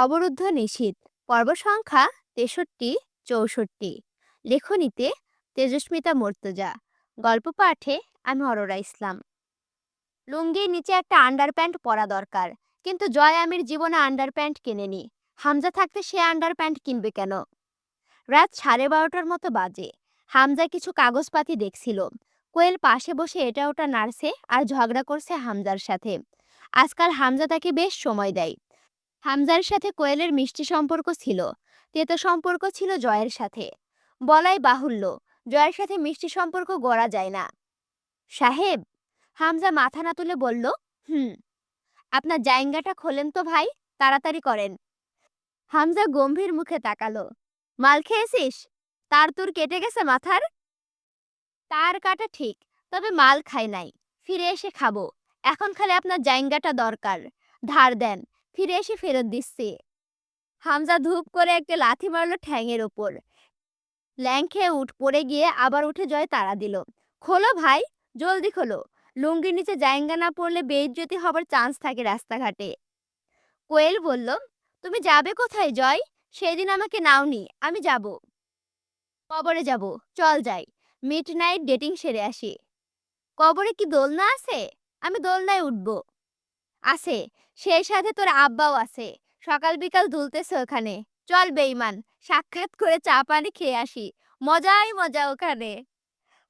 অবরুদ্ধ নিশীথ পর্ব সংখ্যা ৬৩-৬৪। লেখনীতে তেজস্মিতা মর্তুজা। গল্প পাঠে আমি অরোরা ইসলাম। লুঙ্গির নিচে একটা আন্ডারপ্যান্ট পরা দরকার, কিন্তু জয় আমির জীবনে আন্ডারপ্যান্ট কেনেনি। হামজা থাকতে সে আন্ডারপ্যান্ট কিনবে কেন? রাত 12:30টার মতো বাজে। হামজা কিছু কাগজপাতি দেখছিল। কোয়েল পাশে বসে এটা ওটা নাড়ছে আর ঝগড়া করছে হামজার সাথে। আজকাল হামজা তাকে বেশ সময় দেয়। হামজার সাথে কোয়েলের মিষ্টি সম্পর্ক ছিল, তেতো সম্পর্ক ছিল জয়ের সাথে। বলাই বাহুল্য, জয়ের সাথে মিষ্টি সম্পর্ক গড়া যায় না। সাহেব, হামজা মাথা না তুলে বলল, হুম। আপনার জায়গাটা খোলেন তো ভাই, তাড়াতাড়ি করেন। হামজা গম্ভীর মুখে তাকালো। মাল খেয়েছিস? তার তোর কেটে গেছে মাথার? তার কাটা ঠিক, তবে মাল খাই নাই। ফিরে এসে খাবো। এখন খালি আপনার জায়গাটা দরকার। ধার দেন, ফিরে এসে ফেরত দিচ্ছি। হামজা ধূপ করে একটা লাথি মারল ঠ্যাঙের ওপর। ল্যাং খেয়ে পড়ে গিয়ে আবার উঠে জয় তাড়া দিল। খোলো ভাই, জলদি খোলো। লুঙ্গির নিচে জায়গা না পড়লে বেইজ্জতি হবার চান্স থাকে রাস্তাঘাটে। কোয়েল বলল, তুমি যাবে কোথায় জয়? সেদিন আমাকে নাওনি, আমি যাব। কবরে যাব, চল যাই। মিড নাইট ডেটিং সেরে আসি। কবরে কি দোলনা আছে? আমি দোলনায় উঠব। আছে, সেই সাথে তোর আব্বাও আছে। সকাল বিকাল দুলতেছে ওখানে। চল বেইমান, সাক্ষাৎ করে চা পানি খেয়ে আসি। মজাই মজা ওখানে।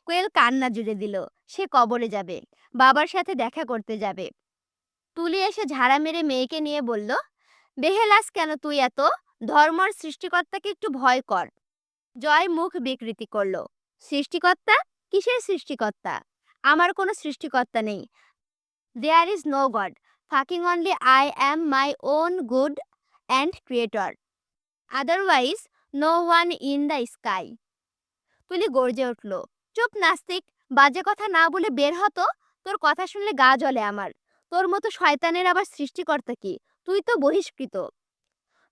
কোয়েল কান্না জুড়ে দিল। সে কবরে যাবে, বাবার সাথে দেখা করতে যাবে। তুলি এসে ঝাড়া মেরে মেয়েকে নিয়ে বলল, বেহেলাস কেন তুই এত? ধর্মর সৃষ্টিকর্তাকে একটু ভয় কর। জয় মুখ বিকৃতি করল। সৃষ্টিকর্তা? কিসের সৃষ্টিকর্তা? আমার কোনো সৃষ্টিকর্তা নেই। There is no God. Fucking only I am my own good and creator. Otherwise, no one in the sky. তুলি গর্জে উঠল, চুপ নাস্তিক, বাজে কথা না বলে বের হতো। তোর কথা শুনলে গা জ্বলে আমার। তোর মতো শয়তানের আবার সৃষ্টিকর্তা কি? তুই তো বহিষ্কৃত।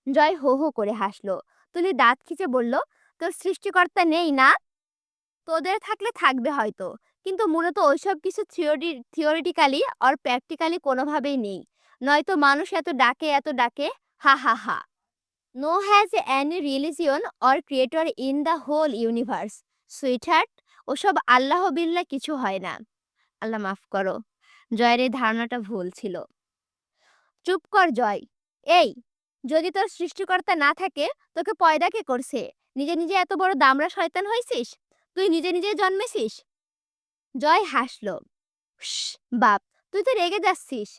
জয় হো হো করে হাসলো। তুলি দাঁত খিচে বলল, তোর সৃষ্টিকর্তা নেই না? তোদের থাকলে থাকবে হয়তো, কিন্তু মূলত ওইসব কিছু থিওরিটিক্যালি আর প্র্যাকটিক্যালি কোনোভাবেই নেই। নয়তো মানুষ এত ডাকে, হা হা হা। No has any religion or creator in the whole universe. Sweetheart, ওসব আল্লাহ বিল্লাহ কিছু হয় না। আল্লাহ মাফ করো, জয়ের এই ধারণাটা ভুল ছিল। চুপ কর জয়। এই, যদি তোর সৃষ্টিকর্তা না থাকে, তোকে পয়দা কে করছে? নিজে নিজে এত বড় দামড়া শয়তান হয়েছিস? তুই নিজে নিজে জন্মেছিস? জয় হাসলো। বাপ, তুই তো রেগে যাচ্ছিস।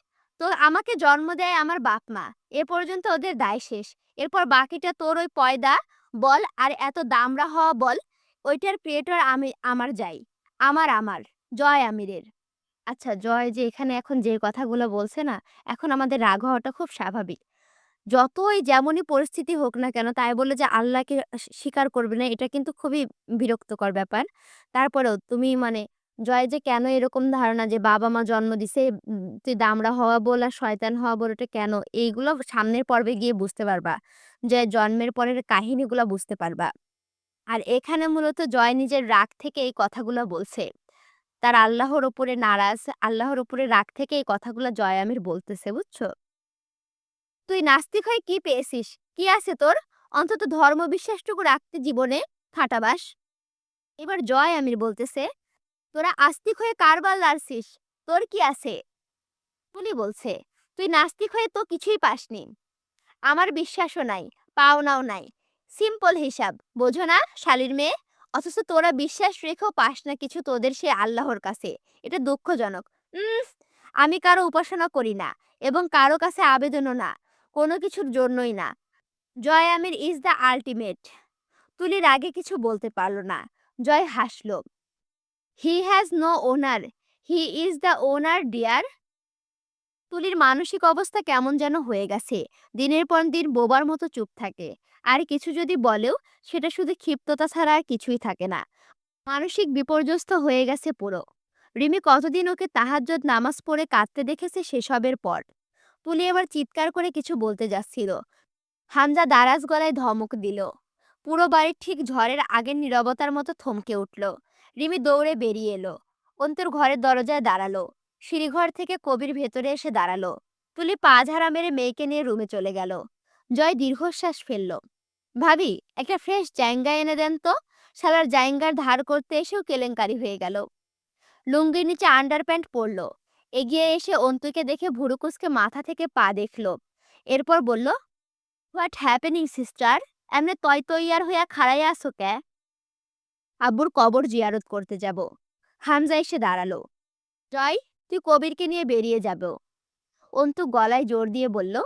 তো আমাকে জন্ম দেয় আমার বাপ মা, এ পর্যন্ত ওদের দায় শেষ। এরপর বাকিটা তোর ওই পয়দা বল আর এত দামড়া হওয়া বল। ওইটার ক্রিয়েটর আমি, আমার যাই। আমার জয় আমিরের। আচ্ছা, জয় যে এখানে এখন যে কথাগুলো বলছে না, এখন আমাদের রাগ হওয়াটা খুব স্বাভাবিক। যতই যেমনই পরিস্থিতি হোক না কেন, তাই বলে যে আল্লাহকে স্বীকার করবে না, এটা কিন্তু খুবই বিরক্তকর ব্যাপার। তারপরেও তুমি মানে জয় যে কেন এরকম ধারণা যে বাবা মা জন্ম দিছে, তুই দামড়া হওয়া বল আর শয়তান হওয়া বল, ওটা কেন, এইগুলো সামনের পর্বে গিয়ে বুঝতে পারবা। যে জন্মের পরের কাহিনীগুলো বুঝতে পারবা। আর এখানে মূলত জয় নিজের রাগ থেকে এই কথাগুলো বলছে। তার আল্লাহর উপরে নারাজ, আল্লাহর উপরে রাগ থেকে এই কথাগুলো জয় আমির বলতেছে, বুঝছো? তুই নাস্তিক হয়ে কি পেয়েছিস? কি আছে তোর? অন্তত ধর্মবিশ্বাসটুকু রাখতে জীবনে। ফাটাবাস। এবার জয় আমির বলতেছে, তোরা আস্তিক হয়ে কারবার লাড়ছিস, তোর কি আছে? তুলি বলছে, তুই নাস্তিক হয়ে তো কিছুই পাসনি। আমার বিশ্বাসও নাই, পাওনাও নাই। সিম্পল হিসাব, বোঝো না শালির মেয়ে? অথচ তোরা বিশ্বাস রেখেও পাস না কিছু তোদের সে আল্লাহর কাছে। এটা দুঃখজনক। উম আমি কারো উপাসনা করি না, এবং কারো কাছে আবেদনও না, কোনো কিছুর জন্যই না। Joy Amir is the ultimate. তুলির আগে কিছু বলতে পারল না। জয় হাসল। He has no owner, he is the owner dear. তুলির মানসিক অবস্থা কেমন যেন হয়ে গেছে। দিনের পর দিন বোবার মতো চুপ থাকে। আর কিছু যদি বলেও, সেটা শুধু ক্ষিপ্ততা ছাড়া আর কিছুই থাকে না। মানসিক বিপর্যস্ত হয়ে গেছে পুরো। রিমি কতদিন ওকে তাহাজ্জুদ নামাজ পড়ে কাঁদতে দেখেছে সেসবের পর। তুলি এবার চিৎকার করে কিছু বলতে যাচ্ছিল। হামজা দারাজ গলায় ধমক দিল। পুরো বাড়ি ঠিক ঝড়ের আগের নীরবতার মতো থমকে উঠল। রিমি দৌড়ে বেরিয়ে এলো। অন্তুর ঘরের দরজায় দাঁড়ালো। সিঁড়িঘর থেকে কবির ভেতরে এসে দাঁড়ালো। তুলি পা ঝাড়া মেরে মেয়েকে নিয়ে রুমে চলে গেল। জয় দীর্ঘশ্বাস ফেলল। ভাবি, একটা ফ্রেশ জাইঙ্গা এনে দেন তো। শালার জাইঙ্গার ধার করতে এসেও কেলেঙ্কারি হয়ে গেল। লুঙ্গির নিচে আন্ডারপ্যান্ট পরল। এগিয়ে এসে অন্তুকে দেখে ভুরু কুঁচকে মাথা থেকে পা দেখল। এরপর বলল, হোয়াট হ্যাপেনিং সিস্টার? এমনি তয় তৈয়ার হইয়া খাড়াইয়া আসো ক্যা? আব্বুর কবর জিয়ারত করতে যাব। হামজা এসে দাঁড়ালো। জয়, তুই কবিরকে নিয়ে বেরিয়ে যাব। অন্তু গলায় জোর দিয়ে বলল,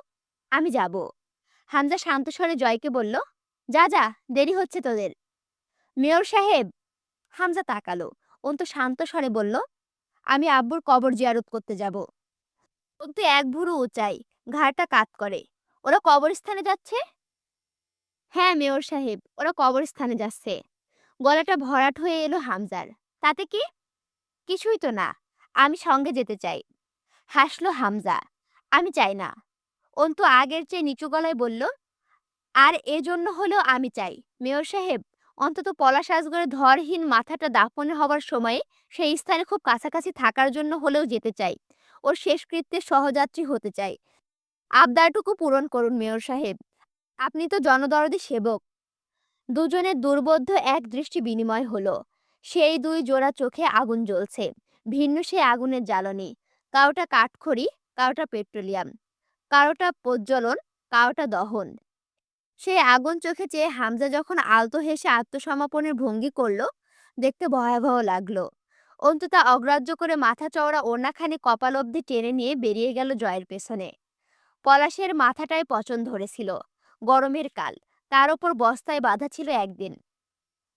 আমি যাব। হামজা শান্ত স্বরে জয়কে বলল, যা যা, দেরি হচ্ছে তোদের। মেয়র সাহেব। হামজা তাকালো। অন্তু শান্ত স্বরে বলল, আমি আব্বুর কবর জিয়ারত করতে যাব। অন্তু এক ভুরু উঁচাই, ঘাড়টা কাত করে। ওরা কবরস্থানে যাচ্ছে? হ্যাঁ মেয়র সাহেব, ওরা কবরস্থানে যাচ্ছে। গলাটা ভরাট হয়ে এলো হামজার। তাতে কি? কিছুই তো না। আমি সঙ্গে যেতে চাই। হাসলো হামজা। আমি চাই না। অন্তু আগের চেয়ে নিচু গলায় বলল, আর এজন্য হলেও আমি চাই। মেয়র সাহেব, অন্তত পলাশ আসগরের ধরহীন মাথাটা দাফনের হবার সময়ে সেই স্থানে খুব কাছাকাছি থাকার জন্য হলেও যেতে চাই। ওর শেষকৃত্যের সহযাত্রী হতে চাই। আবদারটুকু পূরণ করুন মেয়র সাহেব। আপনি তো জনদরদি সেবক। দুজনের দুর্বোধ্য এক দৃষ্টি বিনিময় হলো। সেই দুই জোড়া চোখে আগুন জ্বলছে। ভিন্ন সেই আগুনের জ্বালনি। কারোটা কাঠখড়ি, কারোটা পেট্রোলিয়াম, কারোটা প্রজ্বলন, কারোটা দহন। সেই আগুন চোখে চেয়ে হামজা যখন আলতো হেসে আত্মসমর্পণের ভঙ্গি করল, দেখতে ভয়াবহ লাগলো। অন্তু তা অগ্রাহ্য করে মাথা চওড়া ওড়নাখানি কপাল অবধি টেনে নিয়ে বেরিয়ে গেল জয়ের পেছনে। পলাশের মাথাটায় পচন ধরেছিল। গরমের কাল, তার ওপর বস্তায় বাঁধা ছিল একদিন।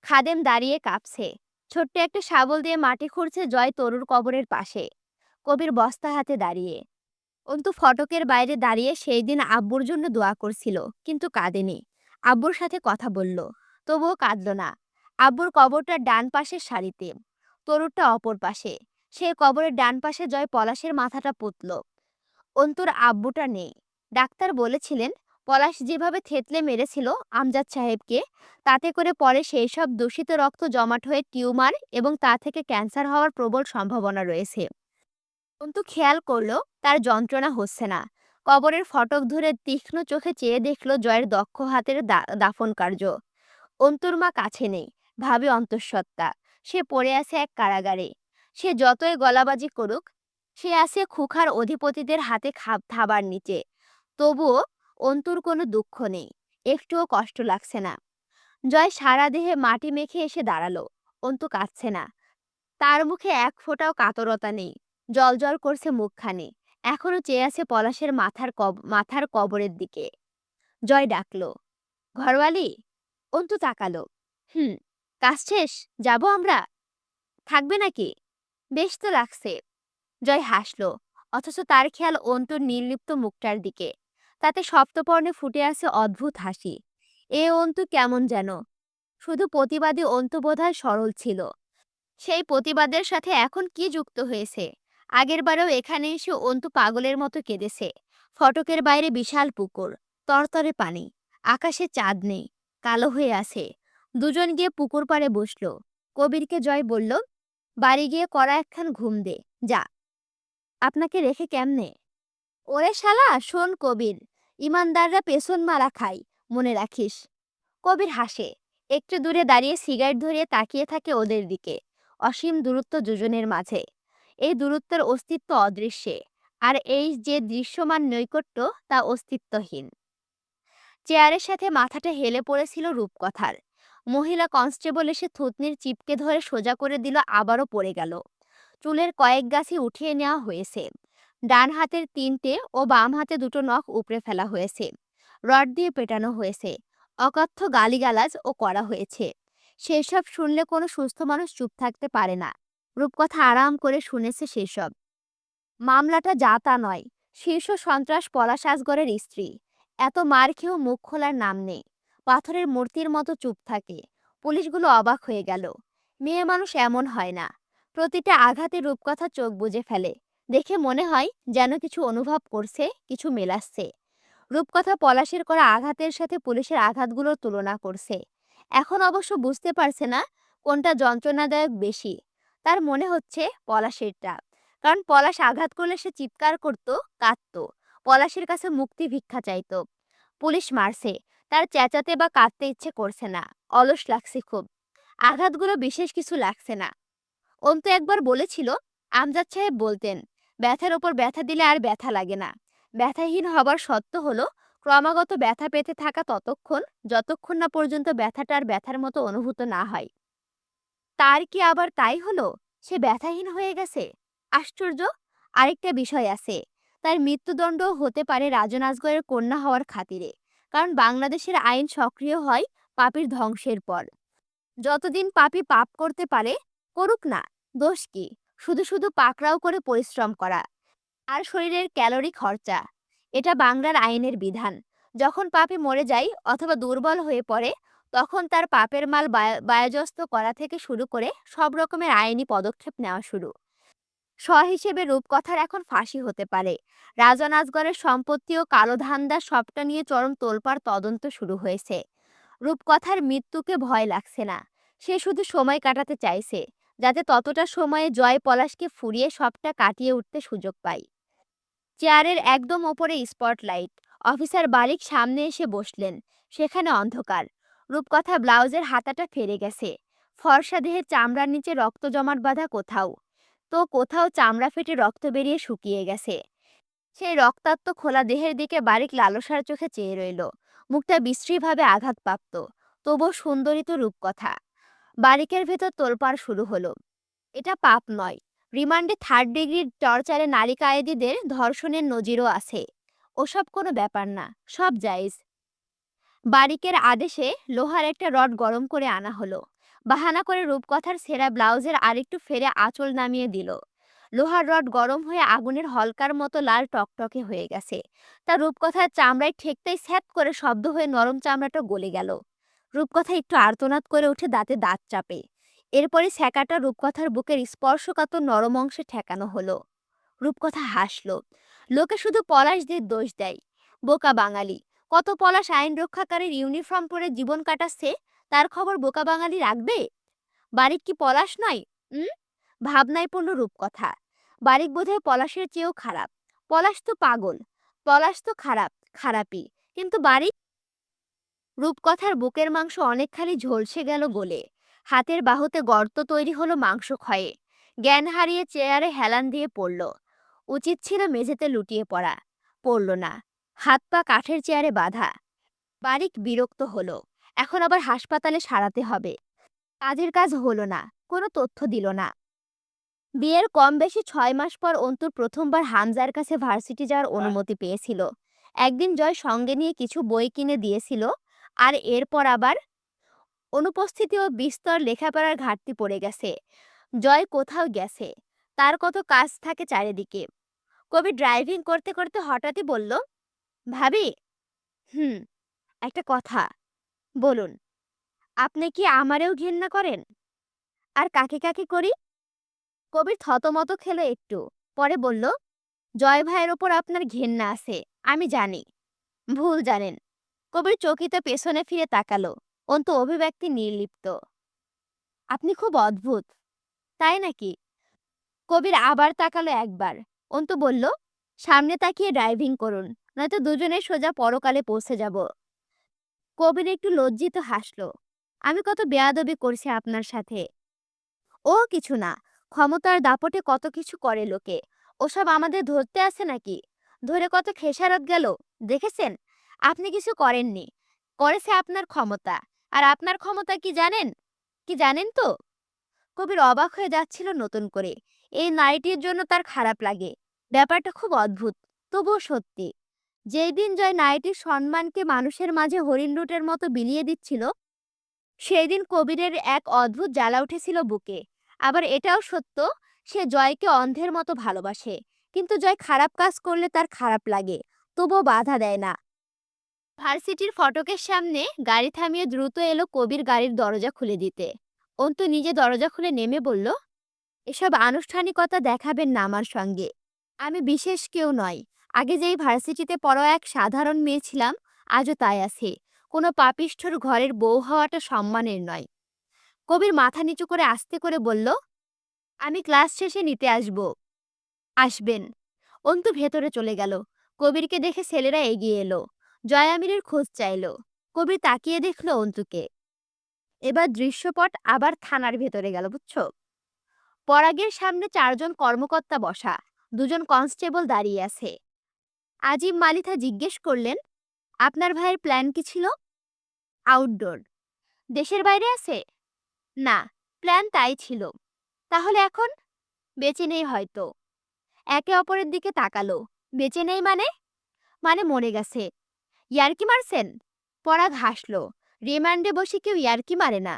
খাদেম দাঁড়িয়ে কাঁপছে। ছোট্ট একটা শাবল দিয়ে মাটি খুঁড়ছে জয় তরুর কবরের পাশে। কবির বস্তা হাতে দাঁড়িয়ে। অন্তু ফটকের বাইরে দাঁড়িয়ে সেই দিন আব্বুর জন্য দোয়া করছিল, কিন্তু কাঁদেনি। আব্বুর সাথে কথা বলল, তবুও কাঁদল না। আব্বুর কবরটা ডান পাশের সারিতে, তরুরটা অপর পাশে। সেই কবরের ডান পাশে জয় পলাশের মাথাটা পুতল। অন্তুর আব্বুটা নেই। ডাক্তার বলেছিলেন, পলাশ যেভাবে থেতলে মেরেছিল আমজাদ সাহেবকে, তাতে করে পরে সেই সব দূষিত রক্ত জমাট হয়ে টিউমার এবং তা থেকে ক্যান্সার হওয়ার প্রবল সম্ভাবনা রয়েছে। অন্তু খেয়াল করলো তার যন্ত্রণা হচ্ছে না। কবরের ফটক ধরে তীক্ষ্ণ চোখে চেয়ে দেখলো জয়ের দক্ষ হাতের দাফন কার্য। অন্তুর মা কাছে নেই, ভাবে অন্তঃসত্ত্বা। সে পড়ে আছে এক কারাগারে। সে যতই গলাবাজি করুক, সে আছে খুখার অধিপতিদের হাতে থাবার নিচে। তবুও অন্তুর কোনো দুঃখ নেই, একটুও কষ্ট লাগছে না। জয় সারা দেহে মাটি মেখে এসে দাঁড়ালো। অন্তু কাঁদছে না। তার মুখে এক ফোঁটাও কাতরতা নেই। জ্বলজ্বল করছে মুখখানি। এখনো চেয়ে আছে পলাশের মাথার কবরের দিকে। জয় ডাকলো, ঘরওয়ালি। অন্তু তাকালো। হুম। কাজ শেষ, যাবো আমরা? থাকবে নাকি? বেশ তো লাগছে। জয় হাসলো, অথচ তার খেয়াল অন্তুর নির্লিপ্ত মুখটার দিকে। তাতে সপ্তপর্ণে ফুটে আছে অদ্ভুত হাসি। এ অন্তু কেমন যেন। শুধু প্রতিবাদী অন্তু বোধহয় সরল ছিল। সেই প্রতিবাদের সাথে এখন কি যুক্ত হয়েছে? আগেরবারেও এখানে এসে অন্তু পাগলের মতো কেঁদেছে। ফটকের বাইরে বিশাল পুকুর, তরতরে পানি, আকাশে চাঁদ নেই, কালো হয়ে আছে। দুজন গিয়ে পুকুর পাড়ে বসলো। কবিরকে জয় বলল, বাড়ি গিয়ে কড়া একখান ঘুম দে যা। আপনাকে রেখে কেমনে? ওরে শালা শোন কবির, ইমানদাররা পেছন মারা খায়, মনে রাখিস। কবির হাসে। একটু দূরে দাঁড়িয়ে সিগারেট ধরিয়ে তাকিয়ে থাকে ওদের দিকে। অসীম দূরত্ব দুজনের মাঝে। এই দূরত্বের অস্তিত্ব অদৃশ্যে। আর এই যে দৃশ্যমান নৈকট্য, তা অস্তিত্বহীন। চেয়ারের সাথে মাথাটা হেলে পড়েছিল রূপকথার। মহিলা কনস্টেবল এসে থুতনির চিপকে ধরে সোজা করে দিল, আবারও পড়ে গেল। চুলের কয়েক গাছই উঠিয়ে নেওয়া হয়েছে। ডান হাতের 3টে ও বাম হাতে 2টো নখ উপড়ে ফেলা হয়েছে। রড দিয়ে পেটানো হয়েছে। অকথ্য গালিগালাজ ও করা হয়েছে। সেসব শুনলে কোনো সুস্থ মানুষ চুপ থাকতে পারে না। রূপকথা আরাম করে শুনেছে সেসব। মামলাটা যা তা নয়। শীর্ষ সন্ত্রাস পলাশ আসগরের স্ত্রী। এত মার খেয়েও মুখ খোলার নাম নেই। পাথরের মূর্তির মতো চুপ থাকে। পুলিশগুলো অবাক হয়ে গেল। মেয়ে মানুষ এমন হয় না। প্রতিটা আঘাতে রূপকথা চোখ বুজে ফেলে। দেখে মনে হয় যেন কিছু অনুভব করছে, কিছু মেলাচ্ছে। রূপকথা পলাশের করা আঘাতের সাথে পুলিশের আঘাতগুলোর তুলনা করছে। এখন অবশ্য বুঝতে পারছে না কোনটা যন্ত্রণাদায়ক বেশি। তার মনে হচ্ছে পলাশেরটা। কারণ পলাশ আঘাত করলে সে চিৎকার করত, কাঁদত, পলাশের কাছে মুক্তি ভিক্ষা চাইত। পুলিশ মারছে, তার চেঁচাতে বা কাঁদতে ইচ্ছে করছে না, অলস লাগছে খুব। আঘাতগুলো বিশেষ কিছু লাগছে না। অন্তু একবার বলেছিল, আমজাদ সাহেব বলতেন, ব্যথার ওপর ব্যথা দিলে আর ব্যথা লাগে না। ব্যথাহীন হবার সত্য হলো ক্রমাগত ব্যথা পেতে থাকা ততক্ষণ, যতক্ষণ না পর্যন্ত ব্যথাটা আর ব্যথার মতো অনুভূত না হয়। তার কি আবার তাই হলো? সে ব্যথাহীন হয়ে গেছে? আশ্চর্য! আরেকটা বিষয় আছে। তার মৃত্যুদণ্ডও হতে পারে রাজন আজগরের কন্যা হওয়ার খাতিরে। কারণ বাংলাদেশের আইন সক্রিয় হয় পাপীর ধ্বংসের পর। যতদিন পাপী পাপ করতে পারে, করুক না। দোষ কি? শুধু শুধু পাকড়াও করে পরিশ্রম করা। আর শরীরের ক্যালোরি খরচা। এটা বাংলার আইনের বিধান। যখন পাপী মরে যায় অথবা দুর্বল হয়ে পড়ে, তখন তার পাপের মাল বায়োজস্ত করা থেকে শুরু করে সব রকমের আইনি পদক্ষেপ নেওয়া শুরু। হিসেবে রূপকথার এখন ফাঁসি হতে পারে। রাজন আজগরের সম্পত্তি ও কালো ধান্দা সবটা নিয়ে চরম তোলপাড় তদন্ত শুরু হয়েছে। রূপকথার মৃত্যুকে ভয় লাগছে না। সে শুধু সময় কাটাতে চাইছে, যাতে ততটা সময়ে জয় পলাশকে ফুরিয়ে সবটা কাটিয়ে উঠতে সুযোগ পায়। চেয়ারের একদম ওপরে স্পটলাইট। অফিসার বারিক সামনে এসে বসলেন। সেখানে অন্ধকার। রূপকথা ব্লাউজের হাতাটা ফেরে গেছে। ফর্সা দেহের চামড়ার নিচে রক্ত জমাট বাঁধা কোথাও, তো কোথাও চামড়া ফেটে রক্ত বেরিয়ে শুকিয়ে গেছে। সেই রক্তাক্ত খোলা দেহের দিকে বারিক লালসার চোখে চেয়ে রইল। মুখটা বিশ্রীভাবে আঘাতপ্রাপ্ত, তবুও সুন্দরী তো রূপকথা। বারিকের ভেতর তোলপাড় শুরু হলো। এটা পাপ নয়। রিমান্ডে 3rd ডিগ্রি টর্চারে নারী কয়েদিদের ধর্ষণের নজিরও আছে। ওসব কোনো ব্যাপার না, সব জায়েজ। বারিকের আদেশে লোহার একটা রড গরম করে আনা হলো। বাহানা করে রূপকথার ছেঁড়া ব্লাউজের আরেকটু ফেরে আঁচল নামিয়ে দিল। লোহার রড গরম হয়ে আগুনের হলকার মতো লাল টকটকে হয়ে গেছে। তার রূপকথার চামড়ায় ঠেকতেই স্যাপ করে শব্দ হয়ে নরম চামড়াটা গলে গেল। রূপকথা একটু আর্তনাদ করে উঠে দাঁতে দাঁত চাপে। এরপরে ছ্যাঁকাটা রূপকথার বুকের স্পর্শকাতর নরম অংশে ঠেকানো হলো। রূপকথা হাসল। লোকে শুধু পলাশদের দোষ দেয়। বোকা বাঙালি! কত পলাশ আইন রক্ষাকারীর ইউনিফর্ম পরে জীবন কাটাচ্ছে, তার খবর বোকা বাঙালি রাখবে? বারিক কি পলাশ নয়? হুম? ভাবনায় পড়ল রূপকথা। বারিক বোধহয় পলাশের চেয়েও খারাপ। পলাশ তো পাগল, পলাশ তো খারাপ, খারাপই। কিন্তু বারিক? রূপকথার বুকের মাংস অনেকখানি ঝলসে গেল গলে। হাতের বাহুতে গর্ত তৈরি হলো মাংস ক্ষয়ে। জ্ঞান হারিয়ে চেয়ারে হেলান দিয়ে পড়ল। উচিত ছিল মেঝেতে লুটিয়ে পড়া। পড়ল না। হাত পা কাঠের চেয়ারে বাঁধা। বারিক বিরক্ত হলো। এখন আবার হাসপাতালে সারাতে হবে। কাজের কাজ হলো না, কোনো তথ্য দিল না। বিয়ের কম বেশি 6 মাস পর অন্তুর প্রথমবার হামজার কাছে ভার্সিটি যাওয়ার অনুমতি পেয়েছিল। একদিন জয় সঙ্গে নিয়ে কিছু বই কিনে দিয়েছিল। আর এরপর আবার অনুপস্থিতি ও বিস্তর লেখাপড়ার ঘাটতি পড়ে গেছে। জয় কোথাও গেছে, তার কত কাজ থাকে চারিদিকে। কবি ড্রাইভিং করতে করতে হঠাৎই বলল, ভাবি। হুম। একটা কথা। বলুন। আপনি কি আমারেও ঘেন্না করেন? আর কাকে কাকে করি? কবির থতমত খেলো একটু। পরে বলল, জয় ভাইয়ের ওপর আপনার ঘেন্না আছে, আমি জানি। ভুল জানেন। কবির চকিত পেছনে ফিরে তাকালো। অন্তু অভিব্যক্তি নির্লিপ্ত। আপনি খুব অদ্ভুত। তাই নাকি? কবির আবার তাকালো একবার। অন্তু বলল, সামনে তাকিয়ে ড্রাইভিং করুন, নয়তো দুজনে সোজা পরকালে পৌঁছে যাব। কবির একটু লজ্জিত হাসলো। আমি কত বেয়াদবি করছি আপনার সাথে। ও কিছু না। ক্ষমতার দাপটে কত কিছু করে লোকে। ওসব আমাদের ধরতে আছে নাকি? ধরে কত খেসারত গেল, দেখেছেন? আপনি কিছু করেননি, করেছে আপনার ক্ষমতা। আর আপনার ক্ষমতা কি জানেন? কি জানেন তো? কবির অবাক হয়ে যাচ্ছিল নতুন করে। এই নারীটির জন্য তার খারাপ লাগে। ব্যাপারটা খুব অদ্ভুত, তবুও সত্যি। যেই দিন জয় নারীটির সম্মানকে মানুষের মাঝে হরিণ লুটের মতো বিলিয়ে দিচ্ছিল, সেই দিন কবিরের এক অদ্ভুত জ্বালা উঠেছিল বুকে। আবার এটাও সত্য, সে জয়কে অন্ধের মতো ভালোবাসে। কিন্তু জয় খারাপ কাজ করলে তার খারাপ লাগে, তবুও বাধা দেয় না। ভার্সিটির ফটকের সামনে গাড়ি থামিয়ে দ্রুত এলো কবির গাড়ির দরজা খুলে দিতে। অন্তু নিজে দরজা খুলে নেমে বলল, এসব আনুষ্ঠানিকতা দেখাবেন না আমার সঙ্গে। আমি বিশেষ কেউ নয়। আগে যেই ভার্সিটিতে পড়া এক সাধারণ মেয়ে ছিলাম, আজও তাই আছি। কোনো পাপিষ্ঠর ঘরের বউ হওয়াটা সম্মানের নয়। কবির মাথা নিচু করে আস্তে করে বলল, আমি ক্লাস শেষে নিতে আসব। আসবেন। অন্তু ভেতরে চলে গেল। কবিরকে দেখে ছেলেরা এগিয়ে এলো। জয় আমিরের খোঁজ চাইল। কবির তাকিয়ে দেখলো অন্তুকে। এবার দৃশ্যপট আবার থানার ভেতরে গেল, বুঝছো? পরাগের সামনে 4 জন কর্মকর্তা বসা, 2 জন কনস্টেবল দাঁড়িয়ে আছে। আজিম মালিথা জিজ্ঞেস করলেন, আপনার ভাইয়ের প্ল্যান কি ছিল? আউটডোর। দেশের বাইরে আছে? না, প্ল্যান তাই ছিল। তাহলে এখন? বেঁচে নেই হয়তো। একে অপরের দিকে তাকালো। বেঁচে নেই মানে? মানে মরে গেছে। ইয়ার্কি মারছেন? পরাগ হাসলো। রিমান্ডে বসে কেউ ইয়ার্কি মারে না।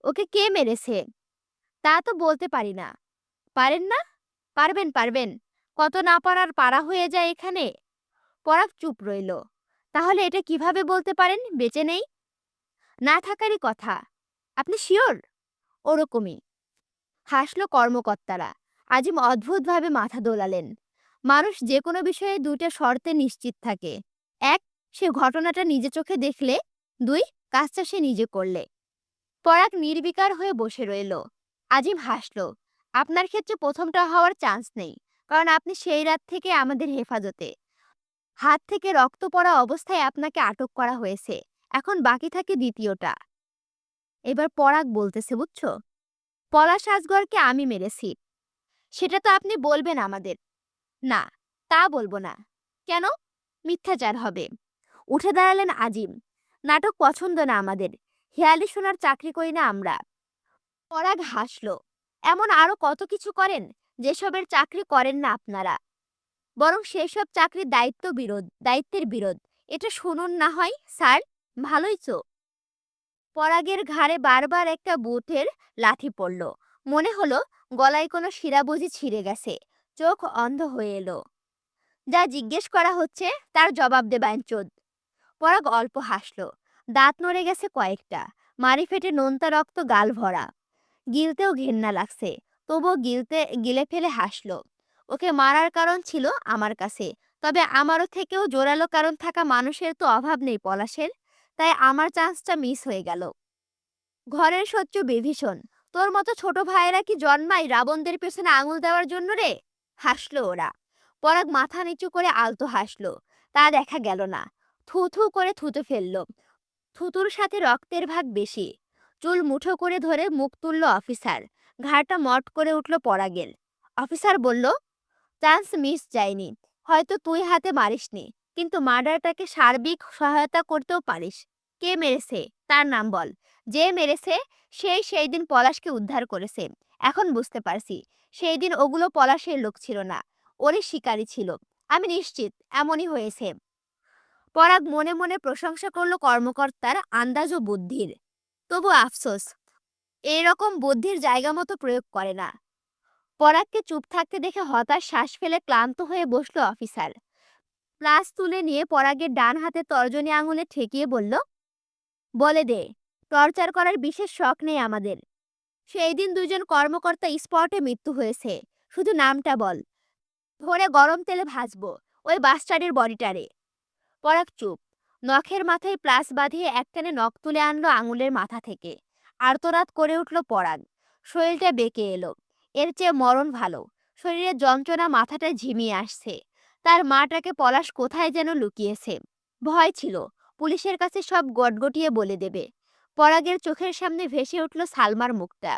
ওকে কে মেরেছে? তা তো বলতে পারি না। পারেন না? পারবেন পারবেন। কত না পারার পারা হয়ে যায় এখানে। পরাগ চুপ রইল। তাহলে এটা কিভাবে বলতে পারেন বেঁচে নেই? না থাকারই কথা। আপনি শিওর? ওরকমই। হাসলো কর্মকর্তারা। আজিম অদ্ভুতভাবে মাথা দোলালেন। মানুষ যে কোনো বিষয়ে 2টা শর্তে নিশ্চিত থাকে। 1, সে ঘটনাটা নিজে চোখে দেখলে। 2, কাজটা সে নিজে করলে। পরাগ নির্বিকার হয়ে বসে রইল। আজিম হাসল। আপনার ক্ষেত্রে প্রথমটা হওয়ার চান্স নেই, কারণ আপনি সেই রাত থেকে আমাদের হেফাজতে। হাত থেকে রক্ত পড়া অবস্থায় আপনাকে আটক করা হয়েছে। এখন বাকি থাকে দ্বিতীয়টা। এবার পরাগ বলতেছে, বুঝছো? পলাশ আজগরকে আমি মেরেছি। সেটা তো আপনি বলবেন আমাদের। না, তা বলবো না। কেন? মিথ্যাচার হবে। উঠে দাঁড়ালেন আজিম। নাটক পছন্দ না আমাদের। হেয়ালি শোনার চাকরি করি না আমরা। পরাগ হাসল। এমন আরো কত কিছু করেন যেসবের চাকরি করেন না আপনারা। বরং সেসব চাকরির দায়িত্বের বিরোধ। এটা শুনুন না হয় স্যার। ভালোই তো। পরাগের ঘাড়ে বারবার একটা বুথের লাথি পড়ল। মনে হলো গলায় কোনো শিরা বুঝি ছিঁড়ে গেছে। চোখ অন্ধ হয়ে এলো। যা জিজ্ঞেস করা হচ্ছে তার জবাব দে বাইঞ্চোদ। পরাগ অল্প হাসল। দাঁত নড়ে গেছে কয়েকটা। মারি ফেটে নোনতা রক্ত গাল ভরা। গিলতেও ঘেন্না লাগছে, তবুও গিলে ফেলে হাসলো। ওকে মারার কারণ ছিল আমার কাছে, তবে আমারও থেকেও জোরালো কারণ থাকা মানুষের তো অভাব নেই পলাশের। তাই আমার চান্সটা মিস হয়ে গেল। ঘরের শত্রু বিভীষণ। তোর মতো ছোট ভাইয়েরা কি জন্মায় রাবণদের পেছনে আঙুল দেওয়ার জন্য রে? হাসলো ওরা। পরাগ মাথা নিচু করে আলতো হাসলো। তা দেখা গেল না। থু থু করে থুতে ফেললো। থুতুর সাথে রক্তের ভাগ বেশি। চুল মুঠো করে ধরে মুখ তুলল অফিসার। ঘাড়টা মট করে উঠল পরাগের। অফিসার বলল, চান্স মিস যায়নি। হয়তো তুই হাতে মারিসনি, কিন্তু মার্ডারটাকে সার্বিক সহায়তা করতেও পারিস। কে মেরেছে তার নাম বল। যে মেরেছে সেই দিন পলাশকে উদ্ধার করেছে। এখন বুঝতে পারছি সেই দিন ওগুলো পলাশের লোক ছিল না, ওরই শিকারী ছিল। আমি নিশ্চিত এমনই হয়েছে। পরাগ মনে মনে প্রশংসা করলো কর্মকর্তার আন্দাজ ও বুদ্ধির। তবু আফসোস, এইরকম বুদ্ধির জায়গা মতো প্রয়োগ করে না। পরাগকে চুপ থাকতে দেখে হতাশ শ্বাস ফেলে ক্লান্ত হয়ে বসলো অফিসার। প্লাস তুলে নিয়ে পরাগের ডান হাতে তর্জনী আঙুলে ঠেকিয়ে বলল, বলে দে, টর্চার করার বিশেষ শখ নেই আমাদের। সেই দিন 2 জন কর্মকর্তা স্পটে মৃত্যু হয়েছে। শুধু নামটা বল। ধরে গরম তেলে ভাজবো ওই বাস্টারের বডিটারে। পরাগ চুপ। নখের মাথায় প্লাস বাঁধিয়ে একটানে নখ তুলে আনলো আঙুলের মাথা থেকে। আর্তনাদ করে উঠল পরাগ। শরীরটা বেঁকে এলো। এর চেয়ে মরণ ভালো। শরীরের যন্ত্রণা মাথাটায় ঝিমিয়ে আসছে। তার মাটাকে পলাশ কোথায় যেন লুকিয়েছে। ভয় ছিল পুলিশের কাছে সব গটগটিয়ে বলে দেবে। পরাগের চোখের সামনে ভেসে উঠল সালমার মুখটা।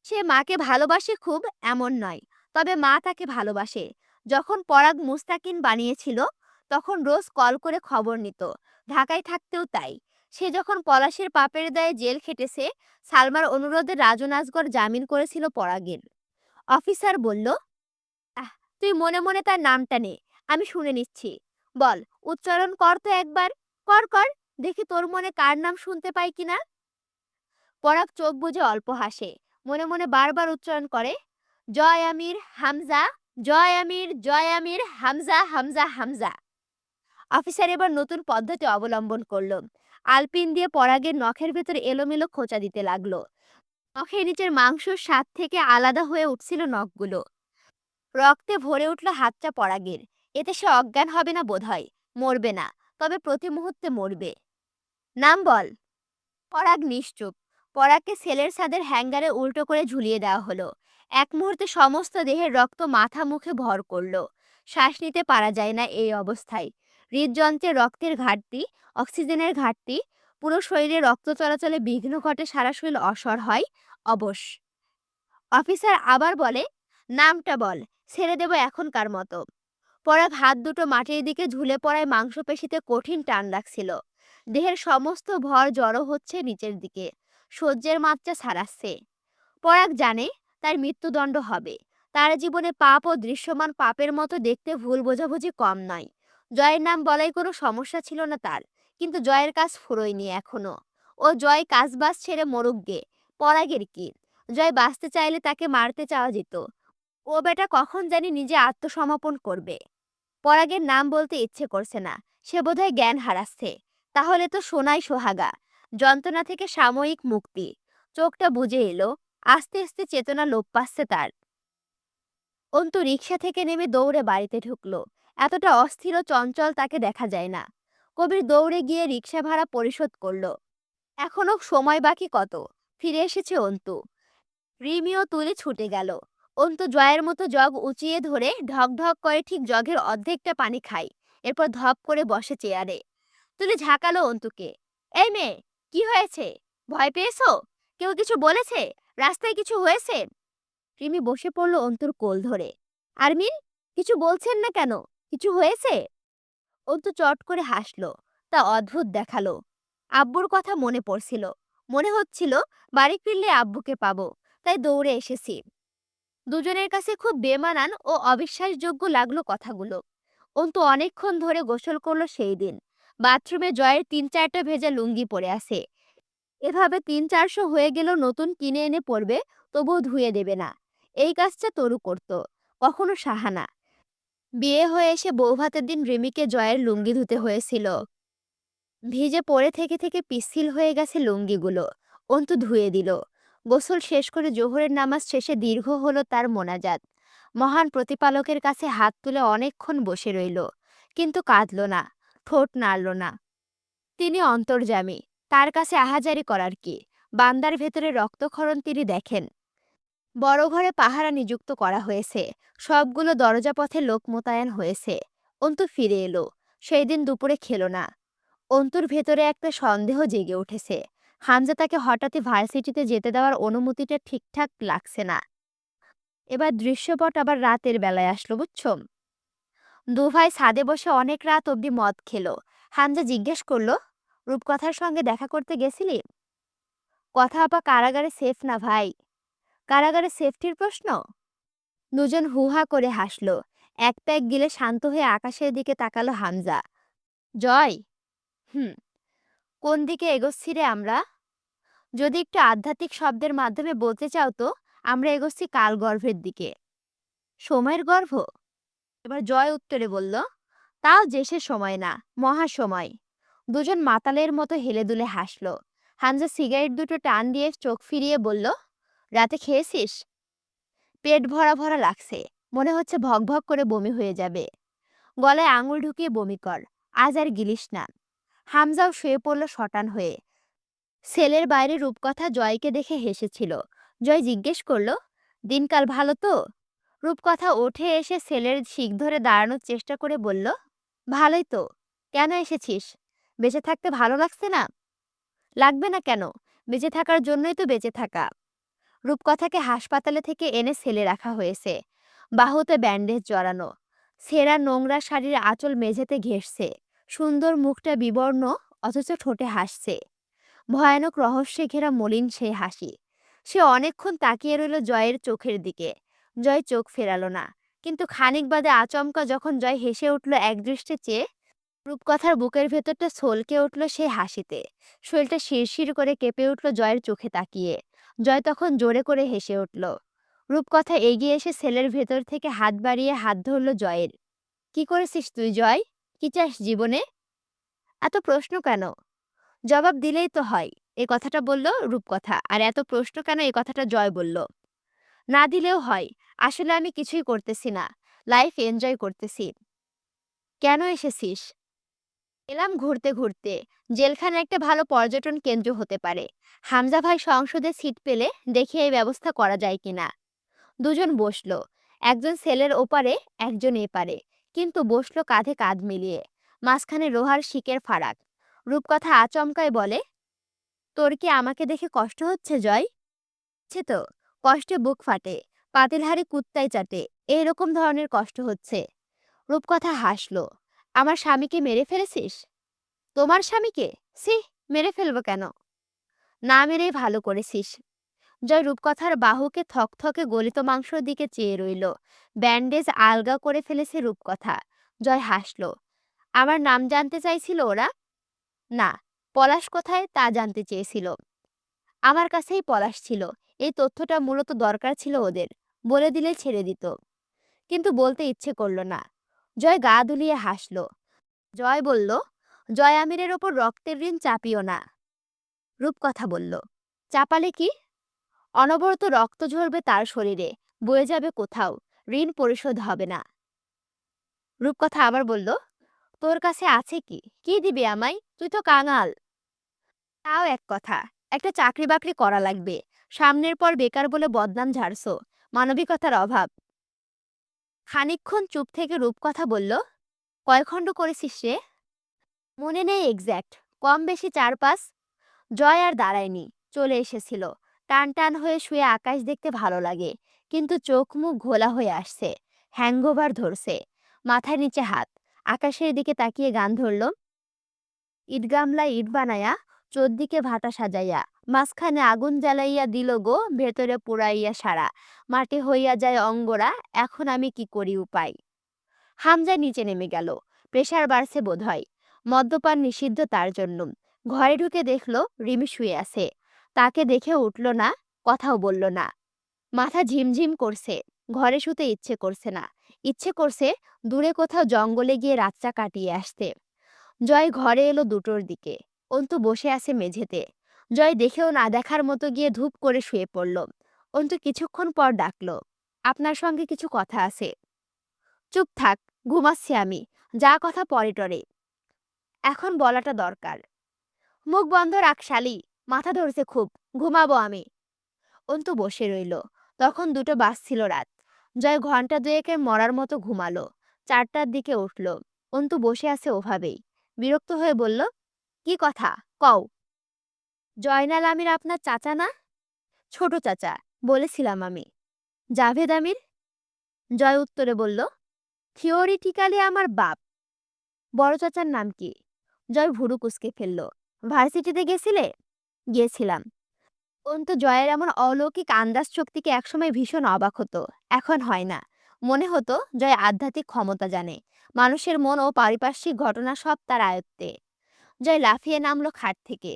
সে মাকে ভালোবাসে খুব, এমন নয়, তবে মা তাকে ভালোবাসে। যখন পরাগ মুস্তাকিন বানিয়েছিল তখন রোজ কল করে খবর নিত। ঢাকায় থাকতেও তাই। সে যখন পলাশের পাপের দায়ে জেল খেটেছে, সালমার অনুরোধে রাজন আজগর জামিন করেছিল পরাগের। অফিসার বলল, আহ, তুই মনে মনে তার নামটা নে, আমি শুনে নিচ্ছি। বল, উচ্চারণ কর তো একবার। কর কর, দেখি তোর মনে কার নাম শুনতে পাই কিনা। পরাগ চোখ বুজে অল্প হাসে। মনে মনে বারবার উচ্চারণ করে, জয় আমির হামজা, জয় আমির, জয় আমির হামজা, হামজা হামজা। অফিসার এবার নতুন পদ্ধতি অবলম্বন করলো। আলপিন দিয়ে পরাগের নখের ভেতর এলোমেলো খোঁচা দিতে লাগলো। নখের নিচের মাংসর স্বাদ থেকে আলাদা হয়ে উঠছিল নখগুলো। রক্তে ভরে উঠল হাতটা পরাগের। এতে সে অজ্ঞান হবে না বোধহয়, মরবে না, তবে প্রতি মুহূর্তে মরবে। নাম বল। পরাগ নিশ্চুপ। পরাগকে সেলের ছাদের হ্যাঙ্গারে উল্টো করে ঝুলিয়ে দেওয়া হলো। এক মুহূর্তে সমস্ত দেহের রক্ত মাথা মুখে ভর করলো। শ্বাস নিতে পারা যায় না এই অবস্থায়। হৃদযন্ত্রে রক্তের ঘাটতি, অক্সিজেনের ঘাটতি, পুরো শরীরে রক্ত চলাচলে বিঘ্ন ঘটে, সারা শরীর অসর হয়, অবশ। অফিসার আবার বলে, নামটা বল, ছেড়ে দেব এখনকার মতো। পরাগ হাত দুটো মাটির দিকে ঝুলে পড়ায় মাংসপেশিতে কঠিন টান লাগছিল। দেহের সমস্ত ভর জড়ো হচ্ছে নিচের দিকে, সহ্যের মাত্রা ছাড়াচ্ছে। পরাগ জানে তার মৃত্যুদণ্ড হবে। তার জীবনে পাপ ও দৃশ্যমান পাপের মতো দেখতে ভুল বোঝাবুঝি কম নয়। জয়ের নাম বলাই কোনো সমস্যা ছিল না তার, কিন্তু জয়ের কাজ ফুরোয়নি এখনো। ও জয় কাজবাজ ছেড়ে মরুক গে, পরাগের কি? জয় বাঁচতে চাইলে তাকে মারতে চাওয়া যেত। ও বেটা কখন জানি নিজে আত্মসমর্পণ করবে। পরাগের নাম বলতে ইচ্ছে করছে না, সে বোধহয় জ্ঞান হারাচ্ছে। তাহলে তো সোনাই সোহাগা, যন্ত্রণা থেকে সাময়িক মুক্তি। চোখটা বুজে এলো, আস্তে আস্তে চেতনা লোপ পাচ্ছে তার। অন্তু রিকশা থেকে নেমে দৌড়ে বাড়িতে ঢুকলো। এতটা অস্থির ও চঞ্চল তাকে দেখা যায় না। কবির দৌড়ে গিয়ে রিকশা ভাড়া পরিশোধ করলো। এখনো সময় বাকি কত? ফিরে এসেছে অন্তু। রিমিও তুলে ছুটে গেল। অন্তু জয়ের মতো জগ উঁচিয়ে ধরে ঢক ঢক করে ঠিক জগের অর্ধেকটা পানি খায়। এরপর ধপ করে বসে চেয়ারে। তুলে ঝাঁকালো অন্তুকে। এই মেয়ে, কি হয়েছে? ভয় পেয়েছো? কেউ কিছু বলেছে? রাস্তায় কিছু হয়েছে? রিমি বসে পড়ল অন্তুর কোল ধরে। আরমিন, কিছু বলছেন না কেন? কিছু হয়েছে? অন্তু চট করে হাসলো। তা অদ্ভুত দেখালো। আব্বুর কথা মনে পড়ছিল। মনে হচ্ছিল বাড়ি ফিরলে আব্বুকে পাবো, তাই দৌড়ে এসেছি। দুজনের কাছে খুব বেমানান ও অবিশ্বাসযোগ্য লাগলো কথাগুলো। অন্তু অনেকক্ষণ ধরে গোসল করলো সেই দিন। বাথরুমে জয়ের ৩-৪টা ভেজা লুঙ্গি পরে আছে। এভাবে ৩-৪০০ হয়ে গেলেও নতুন কিনে এনে পরবে, তবুও ধুয়ে দেবে না। এই কাজটা তরু করত, কখনো সাহানা। বিয়ে হয়ে এসে বৌভাতের দিন রিমিকে জয়ের লুঙ্গি ধুতে হয়েছিল। ভিজে পড়ে থেকে থেকে পিচ্ছিল হয়ে গেছে লুঙ্গিগুলো। অন্তু ধুয়ে দিল। গোসল শেষ করে জোহরের নামাজ শেষে দীর্ঘ হলো তার মোনাজাত। মহান প্রতিপালকের কাছে হাত তুলে অনেকক্ষণ বসে রইল, কিন্তু কাঁদল না, ঠোঁট নাড়ল না। তিনি অন্তর্যামী, তার কাছে আহাজারি করার কি? বান্দার ভেতরে রক্তক্ষরণ তিনি দেখেন। বড় ঘরে পাহারা নিযুক্ত করা হয়েছে, সবগুলো দরজাপথে লোক মোতায়েন হয়েছে। অন্তু ফিরে এলো। সেই দিন দুপুরে খেলো না। অন্তুর ভেতরে একটা সন্দেহ জেগে উঠেছে। হামজা তাকে হঠাৎই ভার্সিটিতে যেতে দেওয়ার অনুমতিটা ঠিকঠাক লাগছে না। এবার দৃশ্যপট আবার রাতের বেলায় আসলো, বুঝছো? দুভাই ছাদে বসে অনেক রাত অবধি মদ খেলো। হামজা জিজ্ঞেস করলো, রূপকথার সঙ্গে দেখা করতে গেছিলি? কথা আপা কারাগারে সেফ না ভাই। কারাগারে সেফটির প্রশ্ন? দুজন হুহা করে হাসলো। এক প্যাক গিলে শান্ত হয়ে আকাশের দিকে তাকালো হামজা। জয়, হুম, কোন দিকে এগোচ্ছি রে আমরা? যদি একটু আধ্যাত্মিক শব্দের মাধ্যমে বলতে চাও তো, আমরা এগোচ্ছি কালগর্ভের দিকে। সময়ের গর্ভ? এবার জয় উত্তরে বলল, তাও যে সে সময় না, মহাসময়। দুজন মাতালের মতো হেলে দুলে হাসলো। হামজা সিগারেট দুটো টান দিয়ে চোখ ফিরিয়ে বলল, রাতে খেয়েছিস? পেট ভরা ভরা লাগছে, মনে হচ্ছে ভক ভক করে বমি হয়ে যাবে। গলায় আঙুল ঢুকিয়ে বমি কর, আজ আর গিলিস না। হামজাও শুয়ে পড়ল শটান হয়ে। সেলের বাইরে রূপকথা জয়কে দেখে হেসেছিল। জয় জিজ্ঞেস করলো, দিনকাল ভালো তো? রূপকথা উঠে এসে সেলের শিক ধরে দাঁড়ানোর চেষ্টা করে বলল, ভালোই তো। কেন এসেছিস? বেঁচে থাকতে ভালো লাগছে না? লাগবে না কেন? বেঁচে থাকার জন্যই তো বেঁচে থাকা। রূপকথাকে হাসপাতালে থেকে এনে সেলে রাখা হয়েছে। বাহুতে ব্যান্ডেজ জড়ানো, ছেঁড়া নোংরা শাড়ির আঁচল মেঝেতে ঘেঁষছে। সুন্দর মুখটা বিবর্ণ, অথচ ঠোঁটে হাসছে। ভয়ানক রহস্যে ঘেরা মলিন সেই হাসি। সে অনেকক্ষণ তাকিয়ে রইল জয়ের চোখের দিকে। জয় চোখ ফেরালো না, কিন্তু খানিক বাদে আচমকা যখন জয় হেসে উঠল একদৃষ্টে চেয়ে, রূপকথার বুকের ভেতরটা ছলকে উঠল সেই হাসিতে। শরীরটা শিরশির করে কেঁপে উঠল জয়ের চোখে তাকিয়ে। জয় তখন জোরে করে হেসে উঠল। রূপকথা এগিয়ে এসে ছেলের ভেতর থেকে হাত বাড়িয়ে হাত ধরল জয়ের। কি করেছিস তুই জয়? কি চাস জীবনে? এত প্রশ্ন কেন? জবাব দিলেই তো হয়। এই কথাটা বলল রূপকথা, আর এত প্রশ্ন কেন এই কথাটা জয় বলল। না দিলেও হয়, আসলে আমি কিছুই করতেছি না, লাইফ এনজয় করতেছি। কেন এসেছিস? এলাম ঘুরতে ঘুরতে, জেলখানা একটা ভালো পর্যটন কেন্দ্র হতে পারে। হামজা ভাই সংসদে সিট পেলে দেখি এই ব্যবস্থা করা যায় কিনা। দুজন বসলো, একজন সেলের ওপারে একজন এপারে, কিন্তু বসলো কাঁধে কাঁধ মিলিয়ে। মাঝখানে লোহার শিকের ফারাক। রূপকথা আচমকায় বলে, তোর কি আমাকে দেখে কষ্ট হচ্ছে জয়? হচ্ছে তো। কষ্টে বুক ফাটে, পাতিল হাড়ি কুত্তায় চাটে, এইরকম ধরনের কষ্ট হচ্ছে। রূপকথা হাসলো। আমার স্বামীকে মেরে ফেলেছিস? তোমার স্বামীকে? ছি, মেরে ফেলবো কেন? না মেরেই ভালো করেছিস। জয় রূপকথার বাহুকে থকথকে গলিত মাংসর দিকে চেয়ে রইল। ব্যান্ডেজ আলগা করে ফেলেছে রূপকথা। জয় হাসল। আমার নাম জানতে চাইছিল ওরা? না। পলাশ কোথায় তা জানতে চেয়েছিল। আমার কাছেই পলাশ ছিল। এই তথ্যটা মূলত দরকার ছিল ওদের। বলে দিলে ছেড়ে দিত। কিন্তু বলতে ইচ্ছে করল না। জয় গা দুলিয়ে হাসল। জয় বলল, জয় আমিরের ওপর রক্তের ঋণ চাপিও না। রূপকথা বলল, চাপালে কি? অনবরত রক্ত ঝরবে তার শরীরে, বয়ে যাবে কোথাও, ঋণ পরিশোধ হবে না। রূপকথা আবার বলল, তোর কাছে আছে কি? কি দিবি আমায়? তুই তো কাঙাল। তাও এক কথা, একটা চাকরি বাকরি করা লাগবে। সামনের পর বেকার বলে বদনাম ঝাড়ছো। মানবিকতার অভাব। খানিকক্ষণ চুপ থেকে রূপকথা বলল, কয় খণ্ড করেছিস রে? মনে নেই এক্স্যাক্ট, কম বেশি 4-5। জয় আর দাঁড়ায়নি, চলে এসেছিল। টান টান হয়ে শুয়ে আকাশ দেখতে ভালো লাগে, কিন্তু চোখ মুখ ঘোলা হয়ে আসছে। হ্যাংওভার ধরছে। মাথার নিচে হাত, আকাশের দিকে তাকিয়ে গান ধরল। ইট গামলায় ইট বানায়া, চোদ্দিকে ভাটা সাজাইয়া, মাঝখানে আগুন জ্বালাইয়া দিল গো, ভেতরে পুড়াইয়া সারা। মাটি হইয়া যায় অঙ্গরা, এখন আমি কি করি উপায়। হামজা নিচে নেমে গেল। প্রেশার বাড়ছে বোধহয়। মদ্যপান নিষিদ্ধ তার জন্য। ঘরে ঢুকে দেখল রিমি শুয়ে আছে। তাকে দেখে উঠল না, কথাও বলল না। মাথা ঝিমঝিম করছে। ঘরে শুতে ইচ্ছে করছে না। ইচ্ছে করছে দূরে কোথাও জঙ্গলে গিয়ে রাতটা কাটিয়ে আসতে। জয় ঘরে এলো 2টোর দিকে। অন্তু বসে আছে মেঝেতে। জয় দেখেও না দেখার মতো গিয়ে ধূপ করে শুয়ে পড়ল। অন্তু কিছুক্ষণ পর ডাকল, আপনার সঙ্গে কিছু কথা আছে। চুপ থাক, ঘুমাচ্ছি আমি। যা কথা পরে টরে, এখন বলাটা দরকার। মুখ বন্ধ রাখ শালি, মাথা ধরছে খুব, ঘুমাবো আমি। অন্তু বসে রইল। তখন 2টো বাজছিল রাত। জয় ঘন্টা দুয়েকের মরার মতো ঘুমালো। 4টার দিকে উঠল। অন্তু বসে আছে ওভাবেই। বিরক্ত হয়ে বলল, কি কথা কও। জয়নাল আমির আপনার চাচা না? ছোট চাচা, বলেছিলাম আমি। জাভেদ আমির? জয় উত্তরে বলল, থিওরিটিক্যালি আমার বাপ। বড় চাচার নাম কি? জয় ভুরু কুঁচকে ফেলল। ভার্সিটিতে গেছিলে? গিয়েছিলাম। অন্তু জয়ের এমন অলৌকিক আন্দাজ শক্তিকে একসময় ভীষণ অবাক হতো। এখন হয় না। মনে হতো জয় আধ্যাত্মিক ক্ষমতা জানে। মানুষের মন ও পারিপার্শ্বিক ঘটনা সব তার আয়ত্তে। জয় লাফিয়ে নামলো খাট থেকে।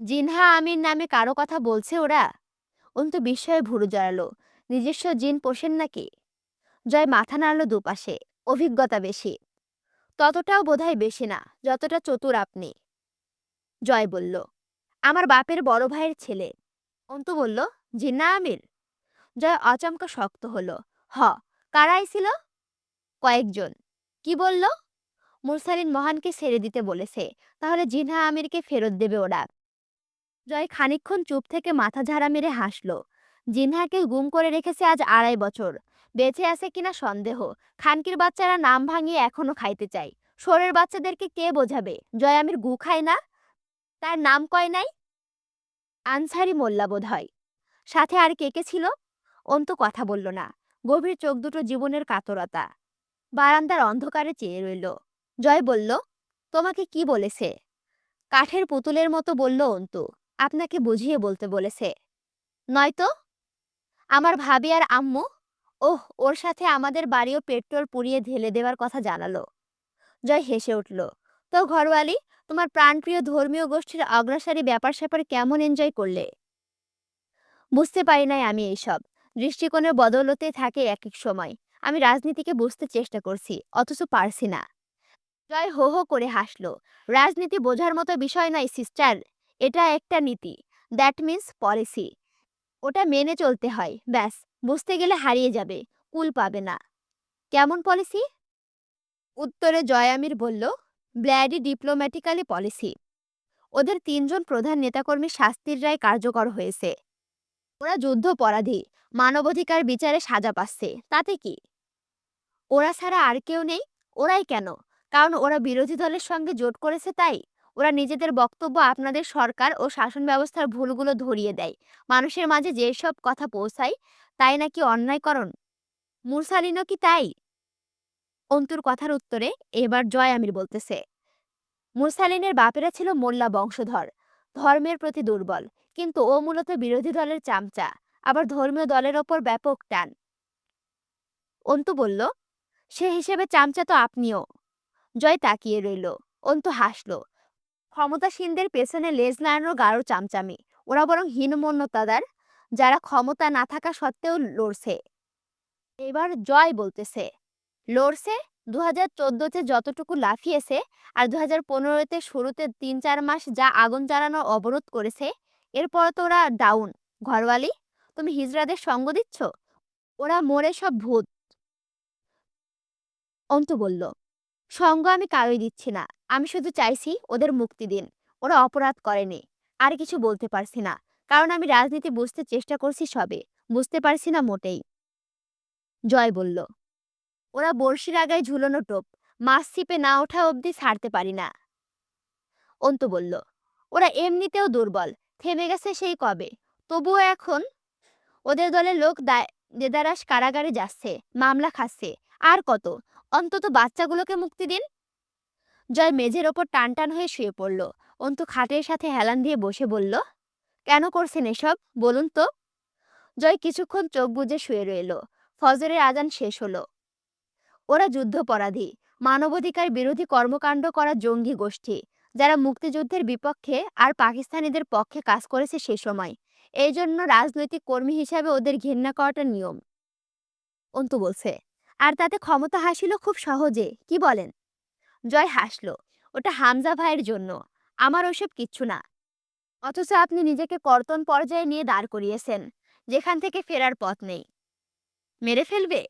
জিনহা আমির নামে কারো কথা বলছে ওরা? অন্তু বিস্ময়ে ভুরু জড়ালো। নিজস্ব জিন পোষেন নাকি? জয় মাথা নাড়ল দুপাশে। অভিজ্ঞতা বেশি। ততটাও বোধহয় বেশি না, যতটা চতুর আপনি। জয় বলল, আমার বাপের বড় ভাইয়ের ছেলে। অন্তু বলল, জিন্না আমির? জয় আচমকা শক্ত হলো। হ। কারা আইছিল? কয়েকজন। কি বলল? মুরসালিন মহানকে ছেড়ে দিতে বলেছে। তাহলে জিনহা আমিরকে ফেরত দেবে ওরা। জয় খানিকক্ষণ চুপ থেকে মাথা ঝাড়া মেরে হাসল। জিনহাকে গুম করে রেখেছে আজ 2.5 বছর। বেঁচে আছে কিনা সন্দেহ। খানকির বাচ্চারা নাম ভাঙিয়ে এখনো খাইতে চাই। শোরের বাচ্চাদেরকে কে বোঝাবে জয় আমির গু খায় না? তার নাম কয় নাই? আনসারি মোল্লা বোধ হয়। সাথে আর কে কে ছিল? অন্তু কথা বলল না। গভীর চোখ দুটো জীবনের কাতরতা। বারান্দার অন্ধকারে চেয়ে রইল। জয় বলল, তোমাকে কি বলেছে? কাঠের পুতুলের মতো বলল অন্তু, আপনাকে বুঝিয়ে বলতে বলেছে। নয়তো? আমার ভাবি আর আম্মু। ওহ, ওর সাথে আমাদের বাড়িও পেট্রোল পুড়িয়ে ঢেলে দেওয়ার কথা জানালো। জয় হেসে উঠল। তো ঘরওয়ালি, তোমার প্রাণপ্রিয় ধর্মীয় গোষ্ঠীর অগ্রাসারী ব্যাপার স্যাপার কেমন এনজয় করলে? বুঝতে পারি নাই আমি এইসব। দৃষ্টিকোণের বদলতে থাকে এক এক সময়। আমি রাজনীতিকে বুঝতে চেষ্টা করছি, অথচ পারছি না। জয় হো হো করে হাসল। রাজনীতি বোঝার মতো বিষয় নয় সিস্টার। এটা একটা নীতি। That means policy. ওটা মেনে চলতে হয়, ব্যাস। বুঝতে গেলে হারিয়ে যাবে, কুল পাবে না। কেমন পলিসি? উত্তরে জয় আমির বলল, ব্ল্যাডি ডিপ্লোম্যাটিক্যালি পলিসি। ওদের 3জন প্রধান নেতাকর্মীর শাস্তির রায় কার্যকর হয়েছে। ওরা যুদ্ধপরাধী, মানবাধিকার বিচারে সাজা পাচ্ছে, তাতে কি? ওরা ছাড়া আর কেউ নেই? ওরাই কেন? কারণ ওরা বিরোধী দলের সঙ্গে জোট করেছে তাই? ওরা নিজেদের বক্তব্য আপনাদের সরকার ও শাসন ব্যবস্থার ভুলগুলো ধরিয়ে দেয়। মানুষের মাঝে যেসব কথা পৌঁছায় তাই নাকি অন্যায়করণ? মুরসালিনও কি তাই? অন্তুর কথার উত্তরে এবার জয় আমির বলতেছে, মুরসালিনের বাপেরা ছিল মোল্লা বংশধর, ধর্মের প্রতি দুর্বল, কিন্তু ও মূলত বিরোধী দলের চামচা, আবার ধর্মীয় দলের ওপর ব্যাপক টান। অন্তু বলল, সে হিসেবে চামচা তো আপনিও। জয় তাকিয়ে রইল। অন্তু হাসল। ক্ষমতাসীনদের পেছনে লেজ নাড়ানো গাঢ় চামচামি। ওরা বরং হীনমন্যতাদার, যারা ক্ষমতা না থাকা সত্ত্বেও লড়ছে। এবার জয় বলতেছে, লড়ছে 2014-তে যতটুকু লাফিয়েছে, আর 2015-তে শুরুতে 3-4 মাস যা আগুন জ্বালানোর অবরোধ করেছে, এরপর তো ওরা ডাউন। ঘরওয়ালি, তুমি হিজড়াদের সঙ্গ দিচ্ছ? ওরা মরে সব ভূত। অন্তু বলল, সঙ্গ আমি কারোই দিচ্ছি না। আমি শুধু চাইছি ওদের মুক্তি দিন। ওরা অপরাধ করেনি। আর কিছু বলতে পারছি না, কারণ আমি রাজনীতি বুঝতে চেষ্টা করছি সবে, বুঝতে পারছি না মোটেই। জয় বলল, ওরা বড়শির আগায় ঝুলানো টোপ, মাছ ছিপে না ওঠা অবধি ছাড়তে পারি না। অন্তু বলল, ওরা এমনিতেও দুর্বল, থেমে গেছে সেই কবে। তবুও এখন ওদের দলের লোক দেদারাস কারাগারে যাচ্ছে, মামলা খাচ্ছে। আর কত? অন্তত বাচ্চাগুলোকে মুক্তি দিন। জয় মেঝের ওপর টান টান হয়ে শুয়ে পড়ল। অন্তু খাটের সাথে হেলান দিয়ে বসে বলল, কেন করছেন এসব বলুন তো? জয় কিছুক্ষণ চোখ বুজে শুয়ে রইল। ফজরের আজান শেষ হলো। ওরা যুদ্ধপরাধী, মানবাধিকার বিরোধী কর্মকাণ্ড করা জঙ্গি গোষ্ঠী, যারা মুক্তিযুদ্ধের বিপক্ষে আর পাকিস্তানিদের পক্ষে কাজ করেছে সে সময়। এই জন্য রাজনৈতিক কর্মী হিসাবে ওদের ঘৃণা করাটা নিয়ম। অন্তু বলছে, আর তাতে ক্ষমতা হাসিল খুব সহজে, কি বলেন? জয় হাসল। ওটা হামজা ভাইয়ের জন্য, আমার ওসব কিচ্ছু না। অথচ আপনি নিজেকে কর্তন পর্যায়ে নিয়ে দাঁড় করিয়েছেন, যেখান থেকে ফেরার পথ নেই। মেরে ফেলবে?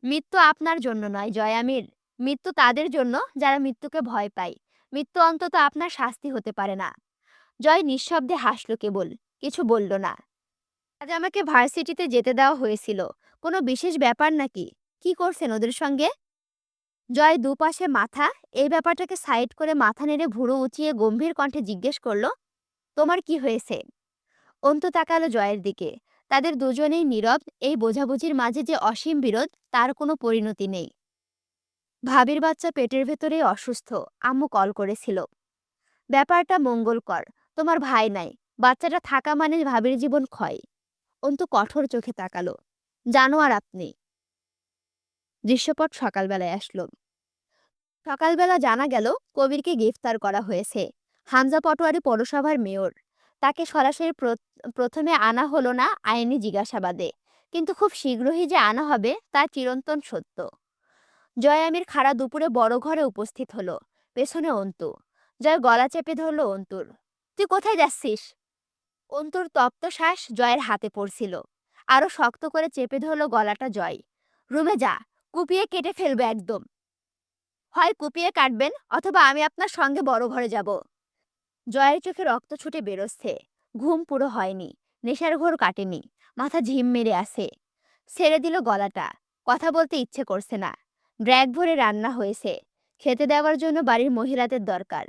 মৃত্যু আপনার জন্য নয় জয় আমির, মৃত্যু তাদের জন্য যারা মৃত্যুকে ভয় পায়। মৃত্যু অন্তত আপনার শাস্তি হতে পারে না। জয় নিঃশব্দে হাসল কেবল, কিছু বলল না। আজ আমাকে ভার্সিটিতে যেতে দেওয়া হয়েছিল, কোনো বিশেষ ব্যাপার নাকি? কি করছেন ওদের সঙ্গে? জয় দুপাশে মাথা, এই ব্যাপারটাকে সাইড করে মাথা নেড়ে ভুরু উঁচিয়ে গম্ভীর কণ্ঠে জিজ্ঞেস করলো, তোমার কি হয়েছে? অন্তু তাকালো জয়ের দিকে। তাদের দুজনেই নীরব। এই বোঝাবুঝির মাঝে যে অসীম বিরোধ, তার কোনো পরিণতি নেই। ভাবির বাচ্চা পেটের ভেতরেই অসুস্থ, আম্মু কল করেছিল। ব্যাপারটা মঙ্গলকর, তোমার ভাই নাই, বাচ্চাটা থাকা মানে ভাবির জীবন ক্ষয়। অন্তু কঠোর চোখে তাকালো। জানো আর আপনি? দৃশ্যপট সকালবেলায় আসলো। সকালবেলা জানা গেল কবিরকে গ্রেফতার করা হয়েছে। হামজা পটোয়ারি পৌরসভার মেয়র। তাকে সরাসরি প্রথমে আনা হলো না আইনি জিজ্ঞাসাবাদে, কিন্তু খুব শীঘ্রই যে আনা হবে তা চিরন্তন সত্য। জয় আমির খাড়া দুপুরে বড় ঘরে উপস্থিত হলো। পেছনে অন্তু। জয় গলা চেপে ধরল অন্তুর। তুই কোথায় যাচ্ছিস? অন্তুর তপ্ত শ্বাস জয়ের হাতে পড়ছিল। আরো শক্ত করে চেপে ধরল গলাটা জয়। রুমে যা, কুপিয়ে কেটে ফেলবে একদম। হয় কুপিয়ে কাটবেন, অথবা আমি আপনার সঙ্গে বড় ঘরে যাব। জয়ের চোখে রক্ত ছুটে বেরোচ্ছে। ঘুম পুরো হয়নি, নেশার ঘোর কাটেনি, মাথা ঝিম মেরে আছে। ছেড়ে দিল গলাটা। কথা বলতে ইচ্ছে করছে না। ব্র্যাক ভরে রান্না হয়েছে, খেতে দেওয়ার জন্য বাড়ির মহিলাদের দরকার।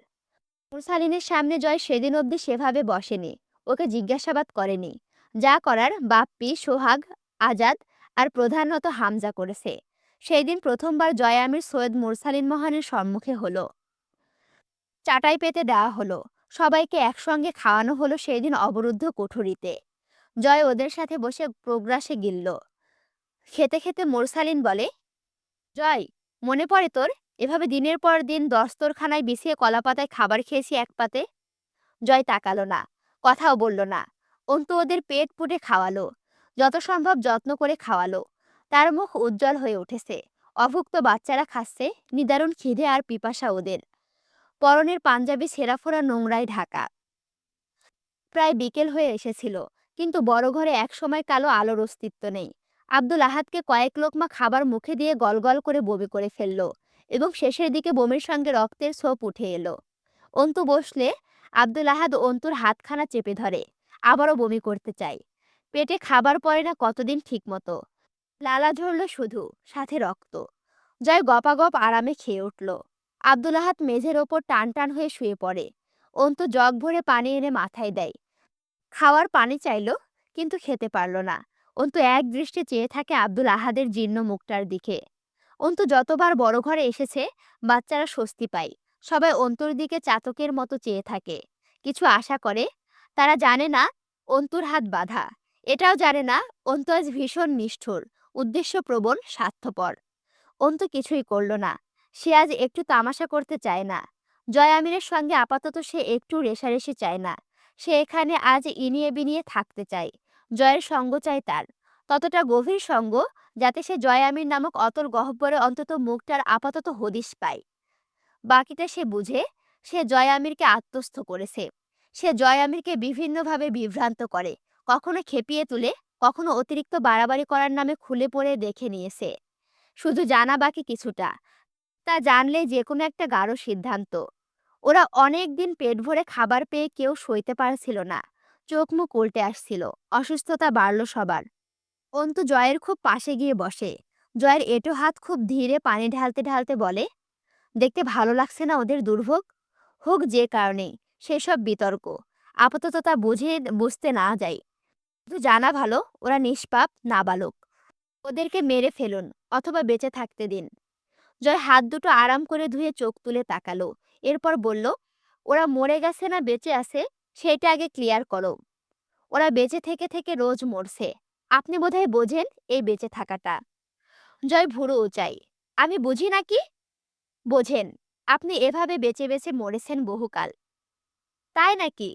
মুরসালিনের সামনে জয় সেদিন অবধি সেভাবে বসেনি, ওকে জিজ্ঞাসাবাদ করেনি। যা করার বাপ্পি, সোহাগ, আজাদ আর প্রধানত হামজা করেছে। সেই দিন প্রথমবার জয় আমির সৈয়দ মুরসালিন মহানের সম্মুখে হলো। চাটাই পেতে দেওয়া হলো। সবাইকে একসঙ্গে খাওয়ানো হলো সেই দিন অবরুদ্ধ কুঠুরিতে। জয় ওদের সাথে বসে প্রগ্রাসে গিলল। খেতে খেতে মুরসালিন বলে, জয়, মনে পড়ে তোর এভাবে দিনের পর দিন দস্তরখানায় বিছিয়ে কলাপাতায় খাবার খেয়েছি এক পাতে? জয় তাকালো না, কথাও বলল না। অন্তু ওদের পেট পুটে খাওয়ালো, যত সম্ভব যত্ন করে খাওয়ালো। তার মুখ উজ্জ্বল হয়ে উঠেছে। অভুক্ত বাচ্চারা খাচ্ছে, নিদারুণ খিদে আর পিপাসা ওদের। পরনের পাঞ্জাবি ছেঁড়াফোড়া নোংরায় ঢাকা। প্রায় বিকেল হয়ে এসেছিল, কিন্তু বড় ঘরে একসময় কালো আলোর অস্তিত্ব নেই। আব্দুল আহাদকে কয়েক লোকমা খাবার মুখে দিয়ে গলগল করে বমি করে ফেলল, এবং শেষের দিকে বমির সঙ্গে রক্তের ছোপ উঠে এলো। অন্তু বসলে আব্দুল আহাদ অন্তুর হাতখানা চেপে ধরে। আবারও বমি করতে চায়। পেটে খাবার পড়ে না কতদিন ঠিক মতো। লালা ঝরল শুধু, সাথে রক্ত। জয় গপাগপ আরামে খেয়ে উঠল। আব্দুল আহাদ মেঝের ওপর টান টান হয়ে শুয়ে পড়ে। অন্তু জগ ভরে পানি এনে মাথায় দেয়। খাওয়ার পানি চাইল, কিন্তু খেতে পারল না। অন্তু এক দৃষ্টে চেয়ে থাকে আব্দুল আহাদের জীর্ণ মুখটার দিকে। অন্তু যতবার বড় ঘরে এসেছে, বাচ্চারা স্বস্তি পায়। সবাই অন্তুর দিকে চাতকের মতো চেয়ে থাকে, কিছু আশা করে। তারা জানে না অন্তুর হাত বাঁধা। এটাও জানে না অন্তু আজ ভীষণ নিষ্ঠুর, উদ্দেশ্যপ্রবণ, স্বার্থপর। অন্তু কিছুই করল না। সে আজ একটু তামাশা করতে চায় না। জয় আমিরের সঙ্গে আপাতত সে একটু রেষারেষি চায় না। সে এখানে আজ ইনিয়ে বিনিয়ে থাকতে চায়। জয়ের সঙ্গ চাই তার, ততটা গভীর সঙ্গ যাতে সে জয় আমির নামক অতল গহ্বরে অন্তত মুখটার আপাতত হদিশ পায়। বাকিটা সে বুঝে। সে জয় আমিরকে আত্মস্থ করেছে। সে জয় আমিরকে বিভিন্নভাবে বিভ্রান্ত করে, কখনো খেপিয়ে তুলে, কখনো অতিরিক্ত বাড়াবাড়ি করার নামে খুলে পড়ে দেখে নিয়েছে। শুধু জানা বাকি কিছুটা, তা জানলে যে কোনো একটা গাঢ় সিদ্ধান্ত। ওরা অনেক দিন পেট ভরে খাবার পেয়ে কেউ সইতে পারছিল না। চোখ মুখ উল্টে আসছিল। অসুস্থতা বাড়ল সবার। অন্তু জয়ের খুব পাশে গিয়ে বসে। জয়ের এঁটো হাত খুব ধীরে পানি ঢালতে ঢালতে বলে, দেখতে ভালো লাগছে না ওদের দুর্ভোগ? হোক যে কারণেই, সেসব বিতর্ক আপাতত তা বুঝতে না যায়। শুধু জানা ভালো ওরা নিষ্পাপ, নাবালক। ওদেরকে মেরে ফেলুন, অথবা বেঁচে থাকতে দিন। জয় হাত দুটো আরাম করে ধুয়ে চোখ তুলে তাকালো। এরপর বলল, ওরা মরে গেছে না বেঁচে আছে, সেটা আগে ক্লিয়ার করো। ওরা বেঁচে থেকে থেকে রোজ মরছে। আপনি বোধহয় বোঝেন এই বেঁচে থাকাটা। জয় ভুরু উঁচাই। আমি বুঝি নাকি? বোঝেন। আপনি এভাবে বেঁচে বেঁচে মরেছেন বহুকাল। তাই নাকি?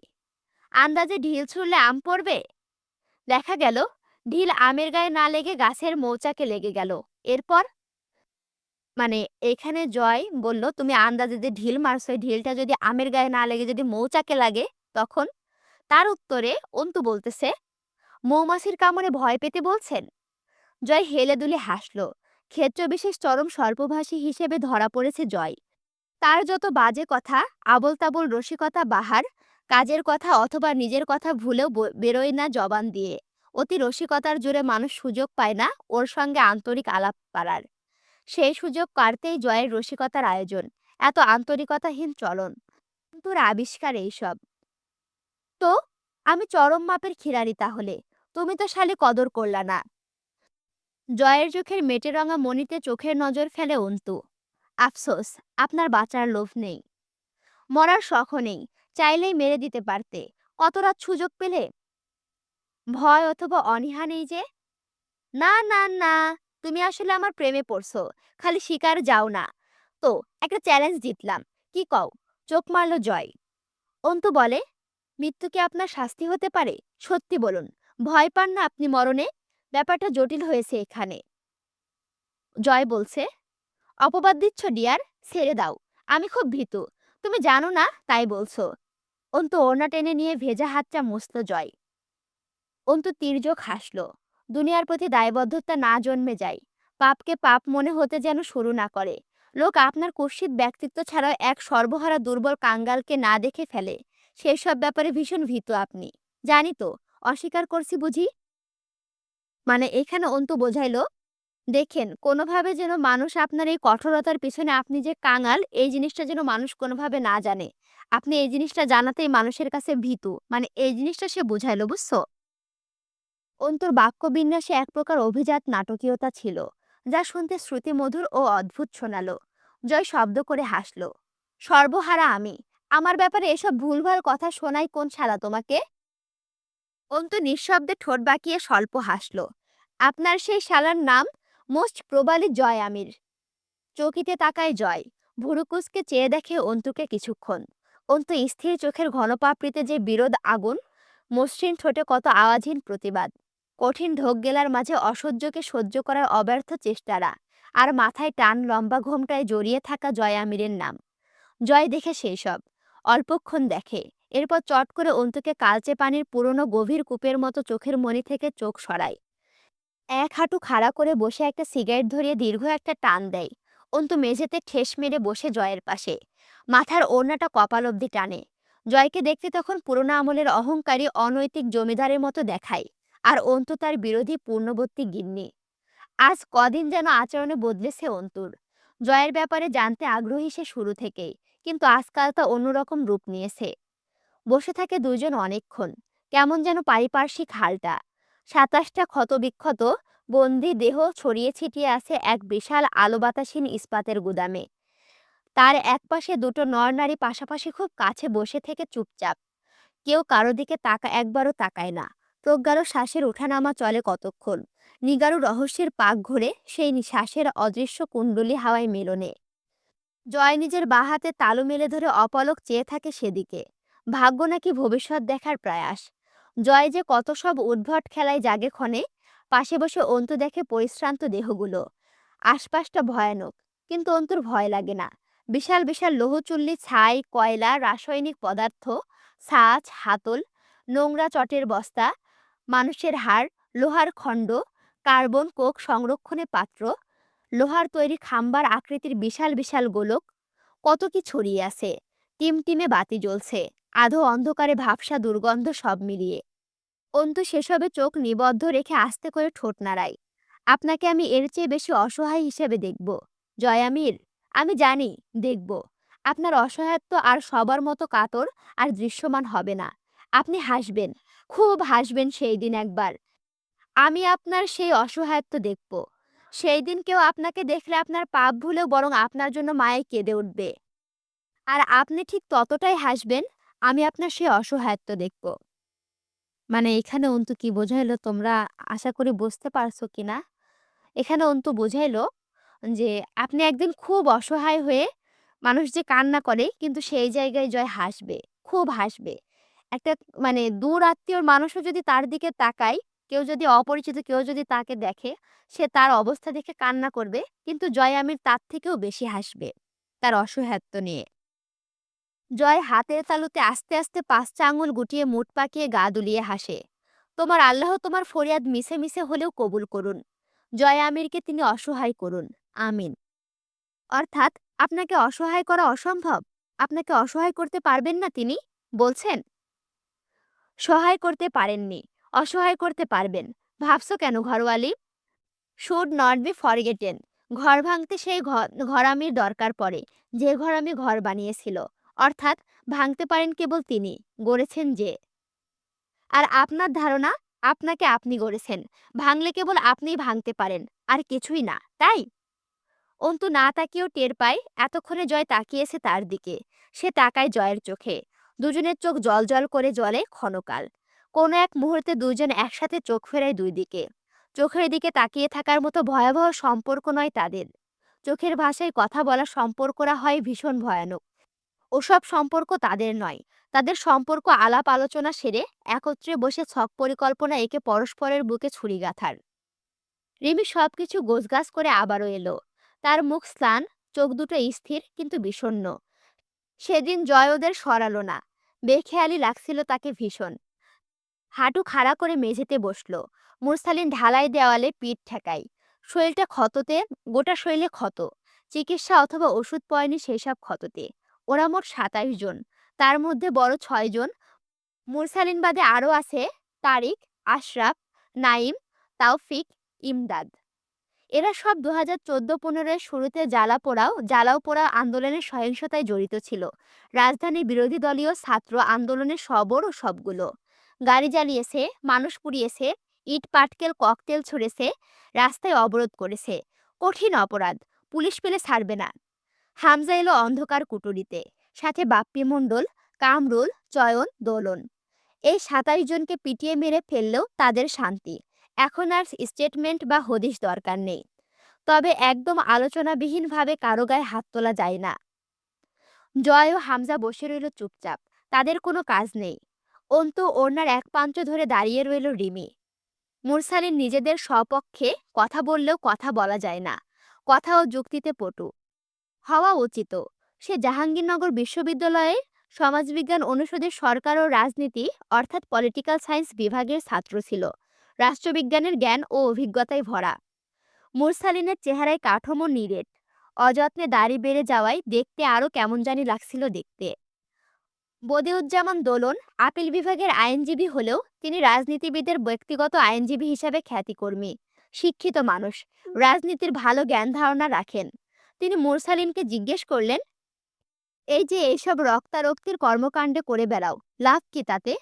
আন্দাজে ঢিল ছুঁড়লে আম পড়বে? দেখা গেল ঢিল আমের গায়ে না লেগে গাছের মৌচাকে লেগে গেল। এরপর? মানে, এখানে জয় বলল, তুমি আন্দাজে যে ঢিল মারছো, ওই ঢিলটা যদি আমের গায়ে না লেগে যদি মৌচাকে লাগে, তখন? তার উত্তরে অন্তু বলতেছে, মৌমাছির কামড়ে ভয় পেতে বলছেন? জয় হেলে দুলে হাসল। ক্ষেত্রবিশেষ চরম স্বল্পভাষী হিসেবে ধরা পড়েছে জয়। তার যত বাজে কথা, আবোল তাবোল রসিকতা বাহার, কাজের কথা অথবা নিজের কথা ভুলেও বেরোয় না জবান দিয়ে। অতি রসিকতার জোরে মানুষ সুযোগ পায় না ওর সঙ্গে আন্তরিক আলাপ পাড়ার। সেই সুযোগ কাড়তেই জয়ের রসিকতার আয়োজন, এত আন্তরিকতাহীন চলন। তোর আবিষ্কার এইসব। তো আমি চরম মাপের খিলাড়ি তাহলে? তুমি তো শালি কদর করলা না। জয়ের চোখের মেটে রঙা মণিতে চোখের নজর ফেলে অন্তু। আফসোস, আপনার বাঁচার লোভ নেই, মরার শখও নেই। চাইলেই মেরে দিতে পারতে। কত রাত সুযোগ পেলে? ভয় অথবা অনীহা নেই যে? না না না, তুমি আসলে আমার প্রেমে পড়ছো। খালি শিকার যাও না তো। একটা চ্যালেঞ্জ জিতলাম, কি কও? চোখ মারল জয়। অন্তু বলে, মৃত্যু কি আপনার শাস্তি হতে পারে? সত্যি বলুন, ভয় পান না আপনি মরণে? ব্যাপারটা জটিল হয়েছে এখানে। জয় বলছে, অপবাদ দিচ্ছ ডিয়ার, ছেড়ে দাও। আমি খুব ভীতু, তুমি জানো না তাই বলছো। অন্তু ওড়না টেনে নিয়ে ভেজা হাতটা মুছল জয়। অন্তু তির্যক হাসল। দুনিয়ার প্রতি দায়বদ্ধতা না জন্মে যায়, পাপকে পাপ মনে হতে যেন শুরু না করে। লোক আপনার কুৎসিত ব্যক্তিত্ব ছাড়াও এক সর্বহারা দুর্বল কাঙ্গালকে না দেখে ফেলে, সেসব ব্যাপারে ভীষণ ভীতু আপনি। জানি তো, অস্বীকার করছি বুঝি? মানে, এখানে অন্তু বোঝাইলো, দেখেন কোনোভাবে যেন মানুষ আপনার এই কঠোরতার পিছনে আপনি যে কাঙাল, এই জিনিসটা যেন মানুষ কোনোভাবে না জানে। আপনি এই জিনিসটা জানাতেই মানুষের কাছে ভীতু, মানে এই জিনিসটা সে বুঝাইলো, বুঝছো? অন্তুর বাক্যবিন্যাসে এক প্রকার অভিজাত নাটকীয়তা ছিল, যা শুনতে শ্রুতিমধুর ও অদ্ভুত শোনালো। জয় শব্দ করে হাসল। সর্বহারা আমি? আমার ব্যাপারে এসব ভুলভাল কথা শোনাই কোন শালা তোমাকে? অন্তু নিঃশব্দে ঠোঁট বাঁকিয়ে স্বল্প হাসল। আপনার সেই শালার নাম মোস্ট প্রবালি জয় আমির। চকিতে তাকায় জয়। ভুরুকুসকে চেয়ে দেখে অন্তুকে কিছুক্ষণ। অন্তু স্থির চোখের ঘনপাপড়িতে যে বিরোধ আগুন, মসৃণ ঠোঁটে কত আওয়াজহীন প্রতিবাদ, কঠিন ঢোক গেলার মাঝে অসহ্যকে সহ্য করার অব্যর্থ চেষ্টারা, আর মাথায় টান লম্বা ঘোমটায় জড়িয়ে থাকা জয় আমিরের নাম। জয় দেখে সেই সব, অল্পক্ষণ দেখে। এরপর চট করে অন্তুকে কালচে পানির পুরনো গভীর কূপের মতো চোখের মনি থেকে চোখ সরায়। এক হাঁটু খাড়া করে বসে একটা সিগারেট ধরিয়ে দীর্ঘ একটা টান দেয়। অন্তু মেঝেতে ঠেস মেরে বসে জয়ের পাশে, মাথার ওড়নাটা কপাল অব্দি টানে। জয়কে দেখতে তখন পুরোনো আমলের অহংকারী অনৈতিক জমিদারের মতো দেখায়, আর অন্তু তার বিরোধী পূর্ণবর্তী গিন্নি। আজ কদিন যেন আচরণে বদলেছে অন্তুর। জয়ের ব্যাপারে জানতে আগ্রহী সে শুরু থেকেই, কিন্তু আজকাল তা অন্যরকম রূপ নিয়েছে। বসে থাকে দুইজন অনেকক্ষণ, কেমন যেন পারিপার্শ্বিক হালটা। ২৭টা ক্ষতবিক্ষত বন্দি দেহ ছড়িয়ে ছিটিয়ে আছে এক বিশাল আলো বাতাসহীন ইস্পাতের গুদামে। তার একপাশে দুটো নরনারী পাশাপাশি খুব কাছে বসে থেকে চুপচাপ। কেউ কারো দিকে একবারও তাকায় না। প্রজ্ঞারও শ্বাসের ওঠানামা চলে কতক্ষণ, নিগারু রহস্যের পাক ঘুরে সেই শ্বাসের অদৃশ্য কুণ্ডলী হাওয়ায় মেলনে। জয় নিজের বাঁ হাতে তালু মেলে ধরে অপলক চেয়ে থাকে সেদিকে। ভাগ্য নাকি ভবিষ্যৎ দেখার প্রয়াস। জয় যে কত সব উদ্ভট খেলায় জাগে ক্ষণে। পাশে বসে অন্তু দেখে পরিশ্রান্ত দেহগুলো। আশপাশটা ভয়ানক, কিন্তু অন্তুর ভয় লাগে না। বিশাল বিশাল লৌহচুল্লি, ছাই, কয়লা, রাসায়নিক পদার্থ, ছাঁচ, হাতল, নোংরা চটের বস্তা, মানুষের হাড়, লোহার খণ্ড, কার্বন কোক সংরক্ষণে পাত্র, লোহার তৈরি খাম্বার আকৃতির বিশাল বিশাল গোলক, কত কি ছড়িয়ে আছে। টিমটিমে বাতি জ্বলছে, আধো অন্ধকারে ভাবসা দুর্গন্ধ সব মিলিয়ে। অন্তু সেসবে চোখ নিবদ্ধ রেখে আস্তে করে ঠোঁট নাড়ায়। আপনাকে আমি এর চেয়ে বেশি অসহায় হিসেবে দেখব জয়ামির। আমি জানি, দেখব। আপনার অসহায়ত্ব আর সবার মতো কাতর আর দৃশ্যমান হবে না। আপনি হাসবেন, খুব হাসবেন সেই দিন একবার। আমি আপনার সেই অসহায়ত্ব দেখব। সেই দিন কেউ আপনাকে দেখলে আপনার পাপ ভুলেও বরং আপনার জন্য মায়ে কেঁদে উঠবে। আর আপনি ঠিক ততটাই হাসবেন। আমি আপনার সেই অসহায়ত্ব দেখব। মানে এখানে অন্তু কি বোঝাইলো তোমরা আশা করি বুঝতে পারছো কিনা? এখানে অন্তু বোঝাইলো যে আপনি একদিন খুব অসহায় হয়ে মানুষ যে কান্না করে কিন্তু সেই জায়গায় জয় হাসবে, খুব হাসবে। একটা মানে দূর আত্মীয়র মানুষও যদি তার দিকে তাকায়, কেউ যদি অপরিচিত কেউ যদি তাকে দেখে, সে তার অবস্থা দেখে কান্না করবে, কিন্তু জয় আমির তার থেকেও বেশি হাসবে তার অসহায়ত্ব নিয়ে। জয় হাতের তালুতে আস্তে আস্তে ৫টা আঙুল গুটিয়ে মুঠ পাকিয়ে গা দুলিয়ে হাসে। তোমার আল্লাহ তোমার ফরিয়াদ মিছে মিছে হলেও কবুল করুন। জয় আমিরকে তিনি অসহায় করুন। আমিন। অর্থাৎ আপনাকে অসহায় করা অসম্ভব? আপনাকে অসহায় করতে পারবেন না তিনি? বলছেন? সহায় করতে পারেননি, অসহায় করতে পারবেন। ভাবছো কেন ঘরওয়ালি? Should not be forgotten. ঘর ভাঙতে সেই ঘরামির দরকার পড়ে, যে ঘরামি ঘর বানিয়েছিল। অর্থাৎ ভাঙতে পারেন কেবল তিনি, গড়েছেন যে। আর আপনার ধারণা আপনাকে আপনি গড়েছেন, ভাঙলে কেবল আপনিই ভাঙতে পারেন, আর কিছুই না, তাই? অন্তু না তাকিয়েও টের পায় এতক্ষণে জয় তাকিয়েছে তার দিকে। সে তাকায় জয়ের চোখে। দুজনের চোখ জল জল করে জ্বলে ক্ষণকাল। কোনো এক মুহূর্তে দুজন একসাথে চোখ ফেরায় দুই দিকে। চোখের দিকে তাকিয়ে থাকার মতো ভয়াবহ সম্পর্ক নয় তাদের। চোখের ভাষায় কথা বলা সম্পর্করা হয় ভীষণ ভয়ানক। ওসব সম্পর্ক তাদের নয়। তাদের সম্পর্ক আলাপ আলোচনা সেরে একত্রে বসে ছক পরিকল্পনা এঁকে পরস্পরের বুকে ছুরি গাঁথার। রিমি সবকিছু গোছগাছ করে আবারও এলো। তার মুখ স্নান, চোখ দুটো স্থির কিন্তু বিষণ্ণ। সেদিন জয় ওদের সরালো না। বেখেয়ালি লাগছিল তাকে ভীষণ। হাঁটু খাড়া করে মেঝেতে বসলো। মুরসালিন ঢালাই দেওয়ালে পিঠ ঠেকাই। শরীরটা ক্ষততে, গোটা শরীরে ক্ষত। চিকিৎসা অথবা ওষুধ পয়নি সেই সব ক্ষততে। ওরা মোট ২৭ জন, তার মধ্যে বড় ৬ জন। মুরসালিন বাদে আরও আছে তারিক, আশরাফ, নাইম, তাওফিক, ইমদাদ। এরা সব ২০১৪-১৫ শুরুতে জ্বালাও পোড়াও আন্দোলনের সহিংসতায় জড়িত ছিল। রাজধানীর বিরোধী দলীয় ছাত্র আন্দোলনের সবর ও সবগুলো। গাড়ি জ্বালিয়েছে, মানুষ পুড়িয়েছে, ইট পাটকেল ককটেল ছুড়েছে, রাস্তায় অবরোধ করেছে। কঠিন অপরাধ, পুলিশ পেলে ছাড়বে না। হামজা এলো অন্ধকার কুটুরিতে, সাথে বাপ্পি মণ্ডল, কামরুল, চয়ন, দোলন। এই ২৭ জনকে পিটিয়ে মেরে ফেললেও তাদের শান্তি। এখন আর স্টেটমেন্ট বা হদিশ দরকার নেই। তবে একদম আলোচনাবিহীনভাবে কারো গায়ে হাত তোলা যায় না। জয় ও হামজা বসে রইল চুপচাপ। তাদের কোনো কাজ নেই। অন্তু ওড়নার এক প্রান্ত ধরে দাঁড়িয়ে রইল রিমি। মুরসালিন নিজেদের স্বপক্ষে কথা বললেও কথা বলা যায় না। কথা ও যুক্তিতে পটু হওয়া উচিত। সে জাহাঙ্গীরনগর বিশ্ববিদ্যালয়ে সমাজবিজ্ঞান অনুষদের সরকার ও রাজনীতি অর্থাৎ পলিটিক্যাল সায়েন্স বিভাগের ছাত্র ছিল। রাষ্ট্রবিজ্ঞানের জ্ঞান ও অভিজ্ঞতায় ভরা। মুরসালিনের চেহারায় কাঠামো নিরেট। অযত্নে দাড়ি বেড়ে যাওয়ায় দেখতে আরও কেমন জানি লাগছিল দেখতে। বদিউজ্জামান দোলন আপিল বিভাগের আইনজীবী হলেও তিনি রাজনীতিবিদের ব্যক্তিগত আইনজীবী হিসাবে খ্যাতিকর্মী। শিক্ষিত মানুষ, রাজনীতির ভালো জ্ঞান ধারণা রাখেন। তিনি মুরসালিনকে জিজ্ঞেস করলেন, এই যে এইসব রক্তারক্তির কর্মকাণ্ডে করে বেড়াও, লাভ কি তাতে?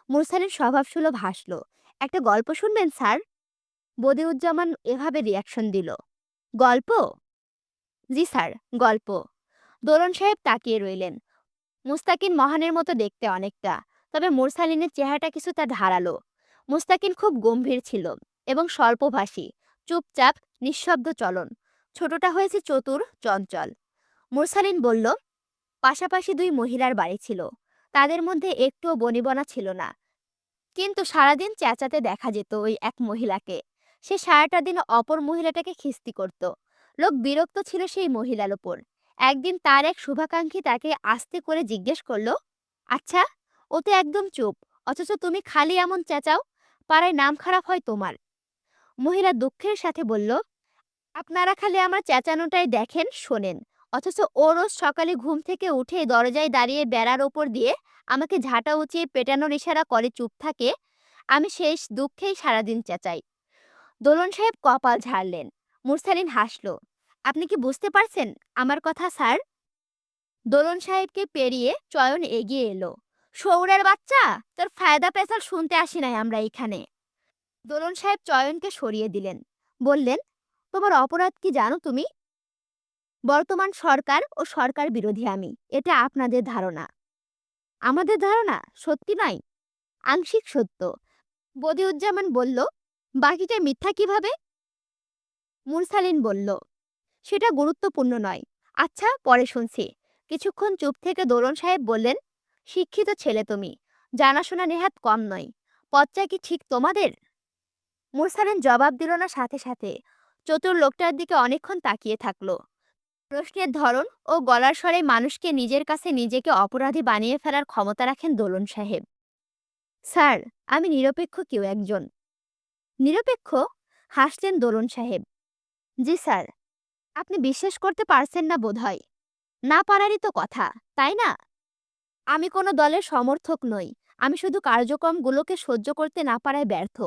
মুরসালিন স্বভাবসুলভ হাসল। একটা গল্প শুনবেন স্যার? বদিউজ্জামান এভাবে রিয়াকশন দিল। গল্প? জি স্যার, গল্প। দোলন সাহেব তাকিয়ে রইলেন। মুস্তাকিন মহানের মতো দেখতে অনেকটা, তবে মুরসালিনের চেহারাটা কিছুটা ধারালো। মুস্তাকিন খুব গম্ভীর ছিল এবং স্বল্পভাষী, চুপচাপ, নিঃশব্দ চলন। ছোটটা হয়েছে চতুর, চঞ্চল। মুরসালিন বলল, পাশাপাশি দুই মহিলার বাড়ি ছিল। তাদের মধ্যে একটুও বনিবনা ছিল না, কিন্তু সারাদিন চেঁচাতে দেখা যেত ওই এক মহিলাকে। সে সারাটা দিন অপর মহিলাটাকে খিস্তি করত। লোক বিরক্ত ছিল সেই মহিলার ওপর। একদিন তার এক শুভাকাঙ্ক্ষী তাকে আস্তে করে জিজ্ঞেস করলো, আচ্ছা, ও তো একদম চুপ, অথচ তুমি খালি এমন চেঁচাও, পাড়ায় নাম খারাপ হয় তোমার। মহিলা দুঃখের সাথে বলল, আপনারা খালি আমার চেঁচানোটাই দেখেন, শোনেন, অথচ ও রোজ সকালে ঘুম থেকে উঠে দরজায় দাঁড়িয়ে বেড়ার ওপর দিয়ে আমাকে ঝাঁটা উঁচিয়ে পেটানোর ইশারা করে চুপ থাকে। আমি শেষ দুঃখেই সারাদিন চেঁচাই। দোলন সাহেব কপাল ঝাড়লেন। মুরসালিন হাসল। আপনি কি বুঝতে পারছেন আমার কথা স্যার? দোলন সাহেবকে পেরিয়ে চয়ন এগিয়ে এলো। শৌরের বাচ্চা, তোর ফায়দা পেশাল শুনতে আসি নাই আমরা এখানে। দোলন সাহেব চয়নকে সরিয়ে দিলেন। বললেন, তোমার অপরাধ কি জানো তুমি? বর্তমান সরকার ও সরকার বিরোধী আমি, এটা আপনাদের ধারণা। আমাদের ধারণা সত্যি নয়, আংশিক সত্য। বদিউজ্জামান বলল, বাকিটা মিথ্যা কিভাবে? মুরসালিন বলল, সেটা গুরুত্বপূর্ণ নয়। আচ্ছা, পরে শুনছি। কিছুক্ষণ চুপ থেকে দোলন সাহেব বললেন, শিক্ষিত ছেলে তুমি, জানাশোনা নেহাত কম নয়। পথটা কি ঠিক তোমাদের? মুরসালিন জবাব দিল না। সাথে সাথে চতুর লোকটার দিকে অনেকক্ষণ তাকিয়ে থাকলো। প্রশ্নের ধরন ও গলার স্বরে মানুষকে নিজের কাছে নিজেকে অপরাধী বানিয়ে ফেলার ক্ষমতা রাখেন দোলন সাহেব। স্যার, আমি নিরপেক্ষ কেউ একজন। নিরপেক্ষ? হাসলেন দোলন সাহেব। জি স্যার। আপনি বিশ্বাস করতে পারছেন না বোধহয়। না পারারই তো কথা, তাই না? আমি কোনো দলের সমর্থক নই। আমি শুধু কার্যক্রমগুলোকে সহ্য করতে না পারায় ব্যর্থ।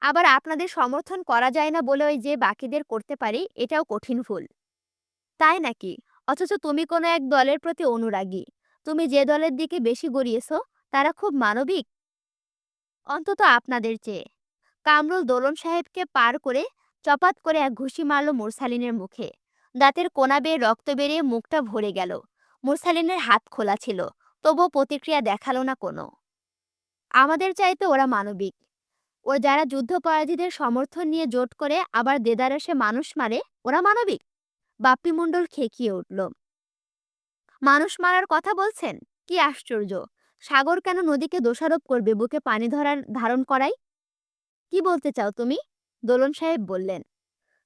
আবার আপনাদের সমর্থন করা যায় না বলে ওই যে বাকিদের করতে পারি, এটাও কঠিন ভুল। তাই নাকি? অথচ তুমি কোনো এক দলের প্রতি অনুরাগী। তুমি যে দলের দিকে বেশি গড়িয়েছ, তারা খুব মানবিক, অন্তত আপনাদের চেয়ে। কামরুল দোলন সাহেবকে পার করে চপাত করে এক ঘুষি মারল মুরসালিনের মুখে। দাঁতের কোনা বেয়ে রক্ত বেরিয়ে মুখটা ভরে গেল। মুরসালিনের হাত খোলা ছিল, তবুও প্রতিক্রিয়া দেখালো না কোনো। আমাদের চাইতে ওরা মানবিক। ও যারা যুদ্ধপরাধীদের সমর্থন নিয়ে জোট করে আবার দেদারসে মানুষ মারে, ওরা মানবিক? বাপ্পি মণ্ডল খেকিয়ে উঠল। মানুষ মারার কথা বলছেন? কি আশ্চর্য! সাগর কেন নদীকে দোষারোপ করবে বুকে পানি ধারণ করাই? কি বলতে চাও তুমি? দোলন সাহেব বললেন,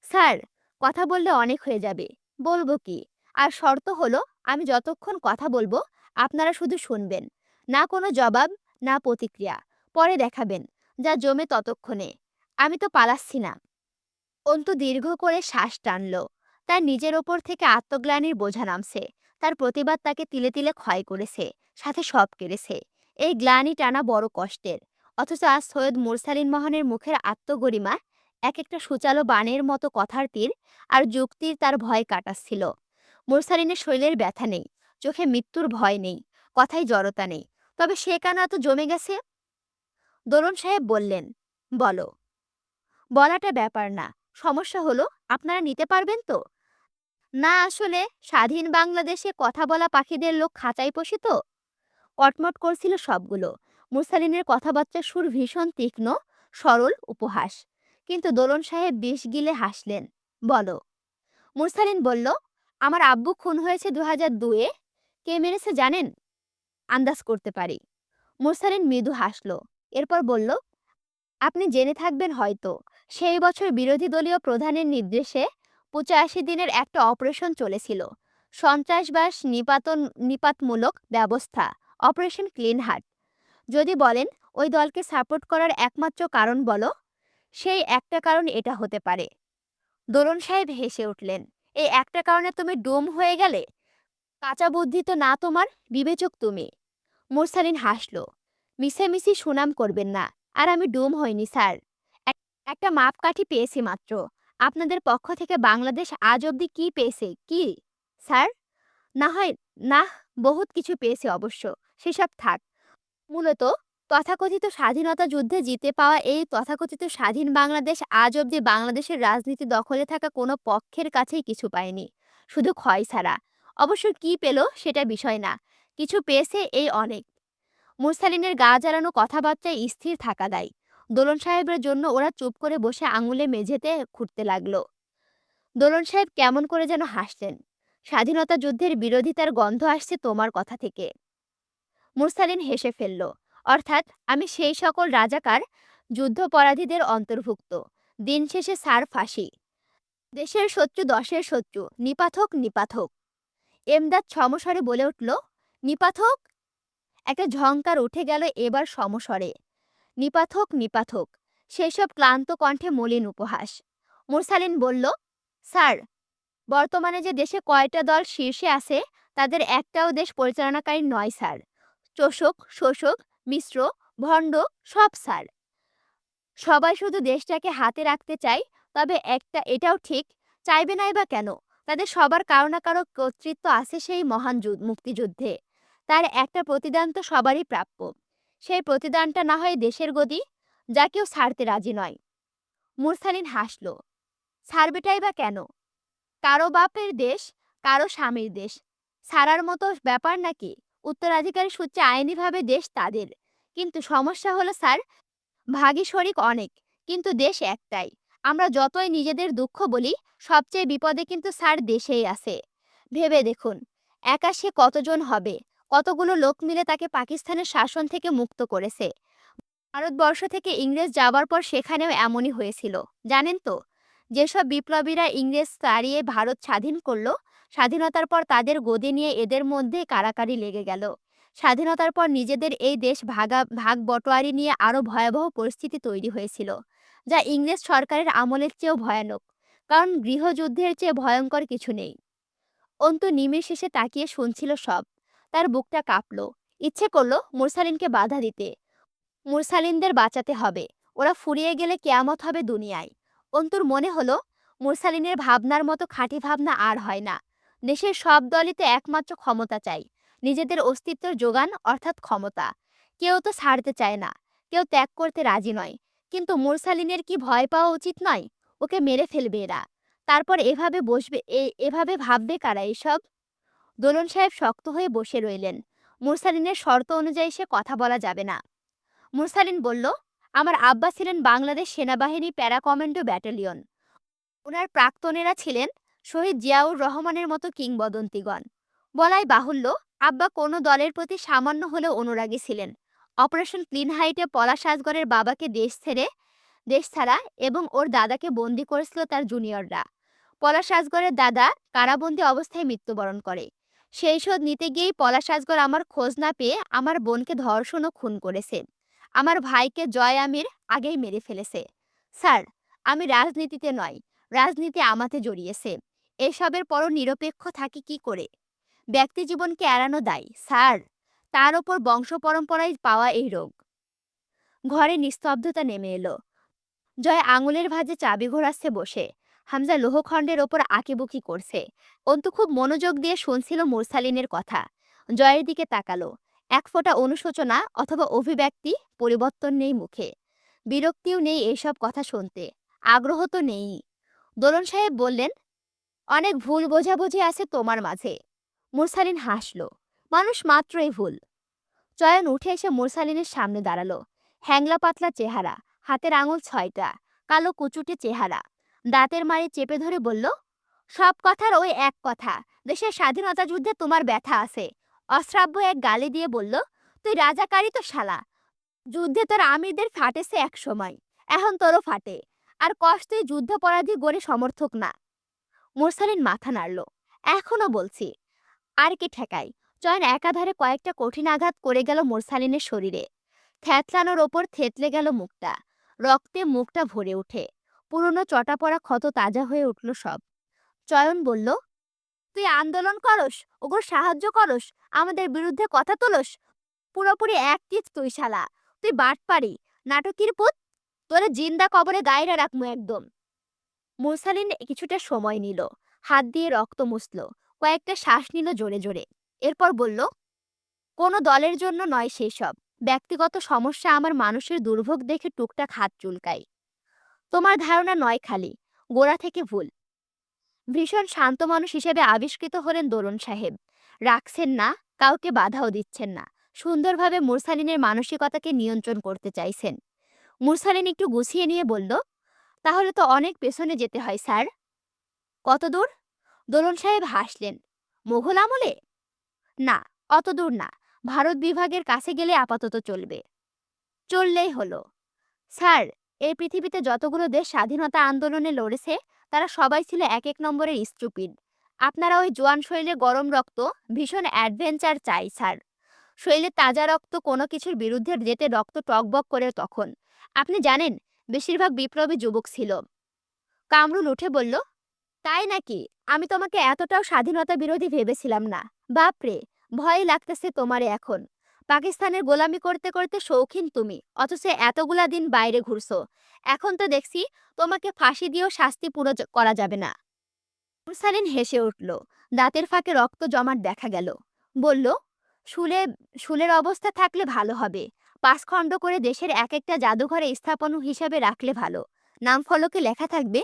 স্যার, কথা বললে অনেক হয়ে যাবে। বলবো কি? আর শর্ত হলো, আমি যতক্ষণ কথা বলবো আপনারা শুধু শুনবেন। না কোনো জবাব, না প্রতিক্রিয়া। পরে দেখাবেন যা জমে ততক্ষণে। আমি তো পালাচ্ছি না। অন্তু দীর্ঘ করে শ্বাস টানল। তার নিজের ওপর থেকে আত্মগ্লানির বোঝা নামছে। তার প্রতিবাদ তাকে তিলে তিলে ক্ষয় করেছে, সাথে সব কেড়েছে। এই গ্লানি টানা বড় কষ্টের। অথচ আজ সৈয়দ মুরসালিন মহানের মুখের আত্মগরিমা এক একটা সূচালো বাণের মতো কথার তীর আর যুক্তির তার ভয় কাটাচ্ছিল। মুরসালিনের শরীরের ব্যথা নেই, চোখে মৃত্যুর ভয় নেই, কথায় জড়তা নেই। তবে সে কেন এত জমে গেছে? দোলন সাহেব বললেন, বলো। বলাটা ব্যাপার না, সমস্যা হলো আপনারা নিতে পারবেন তো? না, আসলে স্বাধীন বাংলাদেশে কথা বলা পাখিদের লোক খাঁচায় পোষে তো। কটমট করছিল সবগুলো। মুরসালিনের কথাবার্তার সুর ভীষণ তীক্ষ্ণ, সরল উপহাস। কিন্তু দোলন সাহেব বিষ গিলে হাসলেন। বলো। মুরসালিন বলল, আমার আব্বু খুন হয়েছে 2002-এ। কে মেরেছে জানেন? আন্দাজ করতে পারি। মুরসালিন মৃদু হাসল। এরপর বলল, আপনি জেনে থাকবেন হয়তো। সেই বছর বিরোধী দলীয় প্রধানের নির্দেশে 85 দিনের একটা অপারেশন চলেছিল। সন্ত্রাসবাস নিপাতমূলক ব্যবস্থা, অপারেশন ক্লিন হার্ট। যদি বলেন ওই দলকে সাপোর্ট করার একমাত্র কারণ বলো, সেই একটা কারণ এটা হতে পারে। দোলন সাহেব হেসে উঠলেন। এই একটা কারণে তুমি ডুম হয়ে গেলে? কাঁচা বুদ্ধি তো না তোমার, বিবেচক তুমি। মুরসালিন হাসল। মিছামিছি সুনাম করবেন না। আর আমি ডুম হইনি স্যার। একটা মাপকাঠি পেয়েছি মাত্র। আপনাদের পক্ষ থেকে বাংলাদেশ আজ অবধি কি পেয়েছে? কি? স্যার? না হয় নাহ, বহুত কিছু পেয়েছে অবশ্য। সেসব থাক। মূলত তথাকথিত স্বাধীনতা যুদ্ধে জিতে পাওয়া এই তথাকথিত স্বাধীন বাংলাদেশ আজ অবধি বাংলাদেশের রাজনীতি দখলে থাকা কোনো পক্ষের কাছেই কিছু পায়নি। শুধু ক্ষয় ছাড়া। অবশ্য কি পেল সেটা বিষয় না। কিছু পেয়েছে এই অনেক। মুরসালিনের গা জ্বালানো কথাবার্তায় স্থির থাকা দায়। দোলন সাহেবের জন্য ওরা চুপ করে বসে আঙুলে মেঝেতে খুঁড়তে লাগলো। দোলন সাহেব কেমন করে যেন হাসলেন। স্বাধীনতা যুদ্ধের বিরোধিতার গন্ধ আসছে তোমার কথা থেকে। মুরসালিন হেসে ফেলল। অর্থাৎ আমি সেই সকল রাজাকার যুদ্ধপরাধীদের অন্তর্ভুক্ত। দিন শেষে স্যার ফাঁসি। দেশের শত্রু দশের শত্রু, নিপাত হোক নিপাত হোক। এমদাদ সমস্বরে বলে উঠল, নিপাত হোক। একটা ঝংকার উঠে গেল এবার সমস্বরে। নিপাত হোক নিপাত হোক। সেই সব ক্লান্ত কণ্ঠে মলিন উপহাস। মুরসালিন বলল, স্যার, বর্তমানে যে দেশে কয়টা দল শীর্ষে আছে তাদের একটাও দেশ পরিচালনাকারী নয় স্যার। চোষক, শোষক, মিশ্র, ভণ্ড, সব স্যার। সবাই শুধু দেশটাকে হাতে রাখতে চায়। তবে এটাও ঠিক, চাইবে নাই বা কেন? তাদের সবার কারো না কারো কর্তৃত্ব আছে সেই মহান মুক্তিযুদ্ধে। তার একটা প্রতিদান তো সবারই প্রাপ্য। সেই প্রতিদানটা না হয় দেশের গদি, যা কেউ ছাড়তে রাজি নয়। মুরসালিন হাসল। ছাড়বেটাই বা কেন? কারো বাপের দেশ, কারো স্বামীর দেশ। ছাড়ার মতো ব্যাপার নাকি? উত্তরাধিকারী সূত্রে আইনিভাবে দেশ তাদের। কিন্তু সমস্যা হলো স্যার, ভাগী শরিক অনেক, কিন্তু দেশ একটাই। আমরা যতই নিজেদের দুঃখ বলি, সবচেয়ে বিপদে কিন্তু স্যার দেশেই আছে। ভেবে দেখুন, একা সে কতজন হবে? কতগুলো লোক মিলে তাকে পাকিস্তানের শাসন থেকে মুক্ত করেছে। ভারতবর্ষ থেকে ইংরেজ যাবার পর সেখানেও এমনই হয়েছিল, জানেন তো? যেসব বিপ্লবীরা ইংরেজ তাড়িয়ে ভারত স্বাধীন করলো, স্বাধীনতার পর তাদের গদি নিয়ে এদের মধ্যে কাড়াকাড়ি লেগে গেল। স্বাধীনতার পর নিজেদের এই দেশ ভাগ বটোয়ারি নিয়ে আরও ভয়াবহ পরিস্থিতি তৈরি হয়েছিল, যা ইংরেজ সরকারের আমলের চেয়েও ভয়ানক। কারণ গৃহযুদ্ধের চেয়ে ভয়ঙ্কর কিছু নেই। অন্তু নিমেষেষে তাকিয়ে শুনছিল সব। তার বুকটা কাঁপল। ইচ্ছে করলো মুরসালিনকে বাধা দিতে। মুরসালিনদের বাঁচাতে হবে। ওরা ফুরিয়ে গেলে কেয়ামত হবে দুনিয়ায়। অন্তুর মনে হলো, মুরসালিনের ভাবনার মতো খাঁটি ভাবনা আর হয় না। দেশের সব দলই তো একমাত্র ক্ষমতা চাই, নিজেদের অস্তিত্বের যোগান, অর্থাৎ ক্ষমতা। কেউ তো ছাড়তে চায় না, কেউ ত্যাগ করতে রাজি নয়। কিন্তু মুরসালিনের কি ভয় পাওয়া উচিত নয়? ওকে মেরে ফেলবে এরা। তারপর এভাবে বসবে, এভাবে ভাববে কারা এসব? দোলন সাহেব শক্ত হয়ে বসে রইলেন। মুরসালিনের শর্ত অনুযায়ী সে কথা বলা যাবে না। মুরসালিন বলল, আমার আব্বা ছিলেন বাংলাদেশ সেনাবাহিনী প্যারা কমান্ডো ব্যাটালিয়ন। ওনার প্রাক্তনেরা ছিলেন শহীদ জিয়াউর রহমানের মতো কিংবদন্তিগণ। বলাই বাহুল্য, আব্বা কোনো দলের প্রতি সামান্য হলেও অনুরাগী ছিলেন। অপারেশন ক্লিন হাইটে পলাশ আজগরের বাবাকে দেশ ছাড়া এবং ওর দাদাকে বন্দি করেছিল তার জুনিয়ররা। পলাশ আজগরের দাদা কারাবন্দি অবস্থায় মৃত্যুবরণ করে। সেই শোধ নিতে গিয়েই পলাশ আজগর আমার খোঁজ না পেয়ে আমার বোনকে ধর্ষণ ও খুন করেছে। আমার ভাইকে জয় আমির আগেই মেরে ফেলেছে। স্যার, আমি রাজনীতিতে নয়, রাজনীতি আমাতে জড়িয়েছে। এসবের পরও নিরপেক্ষ থাকি কি করে? ব্যক্তি জীবনকে এড়ানো দায় স্যার। তার ওপর বংশ পরম্পরায় পাওয়া এই রোগ। ঘরে নিস্তব্ধতা নেমে এলো। জয় আঙুলের ভাঁজে চাবি ঘোরাচ্ছে বসে। হামজা লোহখণ্ডের ওপর আঁকিবুকি করছে। অন্তু খুব মনোযোগ দিয়ে শুনছিল মুরসালিনের কথা। জয়ের দিকে তাকালো। এক ফোঁটা অনুশোচনা অথবা অভিব্যক্তি পরিবর্তন নেই মুখে। বিরক্তিও নেই এইসব কথা শুনতে। আগ্রহ তো নেই। দোলন সাহেব বললেন, অনেক ভুল বোঝাবুঝি আছে তোমার মাঝে। মুরসালিন হাসল। মানুষ মাত্রই ভুল। চয়ন উঠে এসে মুরসালিনের সামনে দাঁড়ালো। হ্যাংলা পাতলা চেহারা, হাতের আঙুল 6টা, কালো কুচুটে চেহারা। দাঁতের মাড়ি চেপে ধরে বলল, সব কথার ওই এক কথা, দেশের স্বাধীনতা যুদ্ধে তোমার ব্যথা আছে। অশ্রাব্য এক গালি দিয়ে বলল, তুই রাজাকারই তো শালা। যুদ্ধে তোর আমিরদের ফাটেছে এক সময়, এখন তোরও ফাটে। আর কষ্টই যুদ্ধাপরাধী গড়ে সমর্থক না। মুরসালিন মাথা নাড়ল। এখনো বলছি। আর কি ঠেকাই? চয়ন একাধারে কয়েকটা কঠিন আঘাত করে গেল মুরসালিনের শরীরে। থ্যাতলানোর ওপর থেতলে গেল মুখটা। রক্তে মুখটা ভরে ওঠে। পুরনো চটা পড়া ক্ষত তাজা হয়ে উঠল সব। চয়ন বলল, তুই আন্দোলন করস, ওগুলো সাহায্য করস, আমাদের বিরুদ্ধে কথা তোলস। পুরোপুরি এক চিজ তুই শালা। তুই বাটপারি, নাটকির পুত। তোরে জিন্দা কবরে গাইরা রাখমু একদম। মুরসালিন কিছুটা সময় নিল, হাত দিয়ে রক্ত মুছল, কয়েকটা শ্বাস নিল জোরে জোরে। এরপর বলল, কোনো দলের জন্য নয় সেসব। ব্যক্তিগত সমস্যা আমার মানুষের দুর্ভোগ দেখে টুকটাক হাত চুলকাই। তোমার ধারণা নয় খালি, গোড়া থেকে ভুল। ভীষণ শান্ত মানুষ হিসেবে আবিষ্কৃত হলেন দোলন সাহেব। রাখছেন না, কাউকে বাধাও দিচ্ছেন না, সুন্দরভাবে মুরসালিনের মানসিকতাকে নিয়ন্ত্রণ করতে চাইছেন। মুরসালিন একটু গুছিয়ে নিয়ে বলল, তাহলে তো অনেক পেছনে যেতে হয় স্যার। কত দূর? দোলন সাহেব হাসলেন। মোঘল আমলে? না, অত দূর না। ভারত বিভাগের কাছে গেলে আপাতত চলবে। চললেই হলো। স্যার, এই পৃথিবীতে যতগুলো দেশ স্বাধীনতা আন্দোলনে লড়েছে তারা সবাই ছিল এক এক নম্বরের স্টুপিড। আপনারা ওই জোয়ান শরীরে গরম রক্ত, ভীষণ অ্যাডভেঞ্চার চাই স্যার। শরীরে তাজা রক্ত কোনো কিছুর বিরুদ্ধে যেতে রক্ত টকবক করে তখন। আপনি জানেন, বেশিরভাগ বিপ্লবী যুবক ছিল। কামরুল উঠে বলল, তাই নাকি? আমি তোমাকে এতটাও স্বাধীনতা বিরোধী ভেবেছিলাম না। বাপরে, ভয়ই লাগতেছে তোমারে এখন। পাকিস্তানের গোলামি করতে করতে শৌখিন তুমি, অথচ এতগুলা দিন বাইরে ঘুরছো। এখন তো দেখছি তোমাকে ফাঁসি দিয়েও শাস্তি পুরো করা যাবে না। মুরসালিন হেসে উঠল, দাঁতের ফাঁকে রক্ত জমাট দেখা গেল। বলল, শুলে শুলের অবস্থা থাকলে ভালো হবে। 5 খণ্ড করে দেশের এক একটা জাদুঘরে স্থাপন হিসাবে রাখলে ভালো। নাম ফলকে লেখা থাকবে,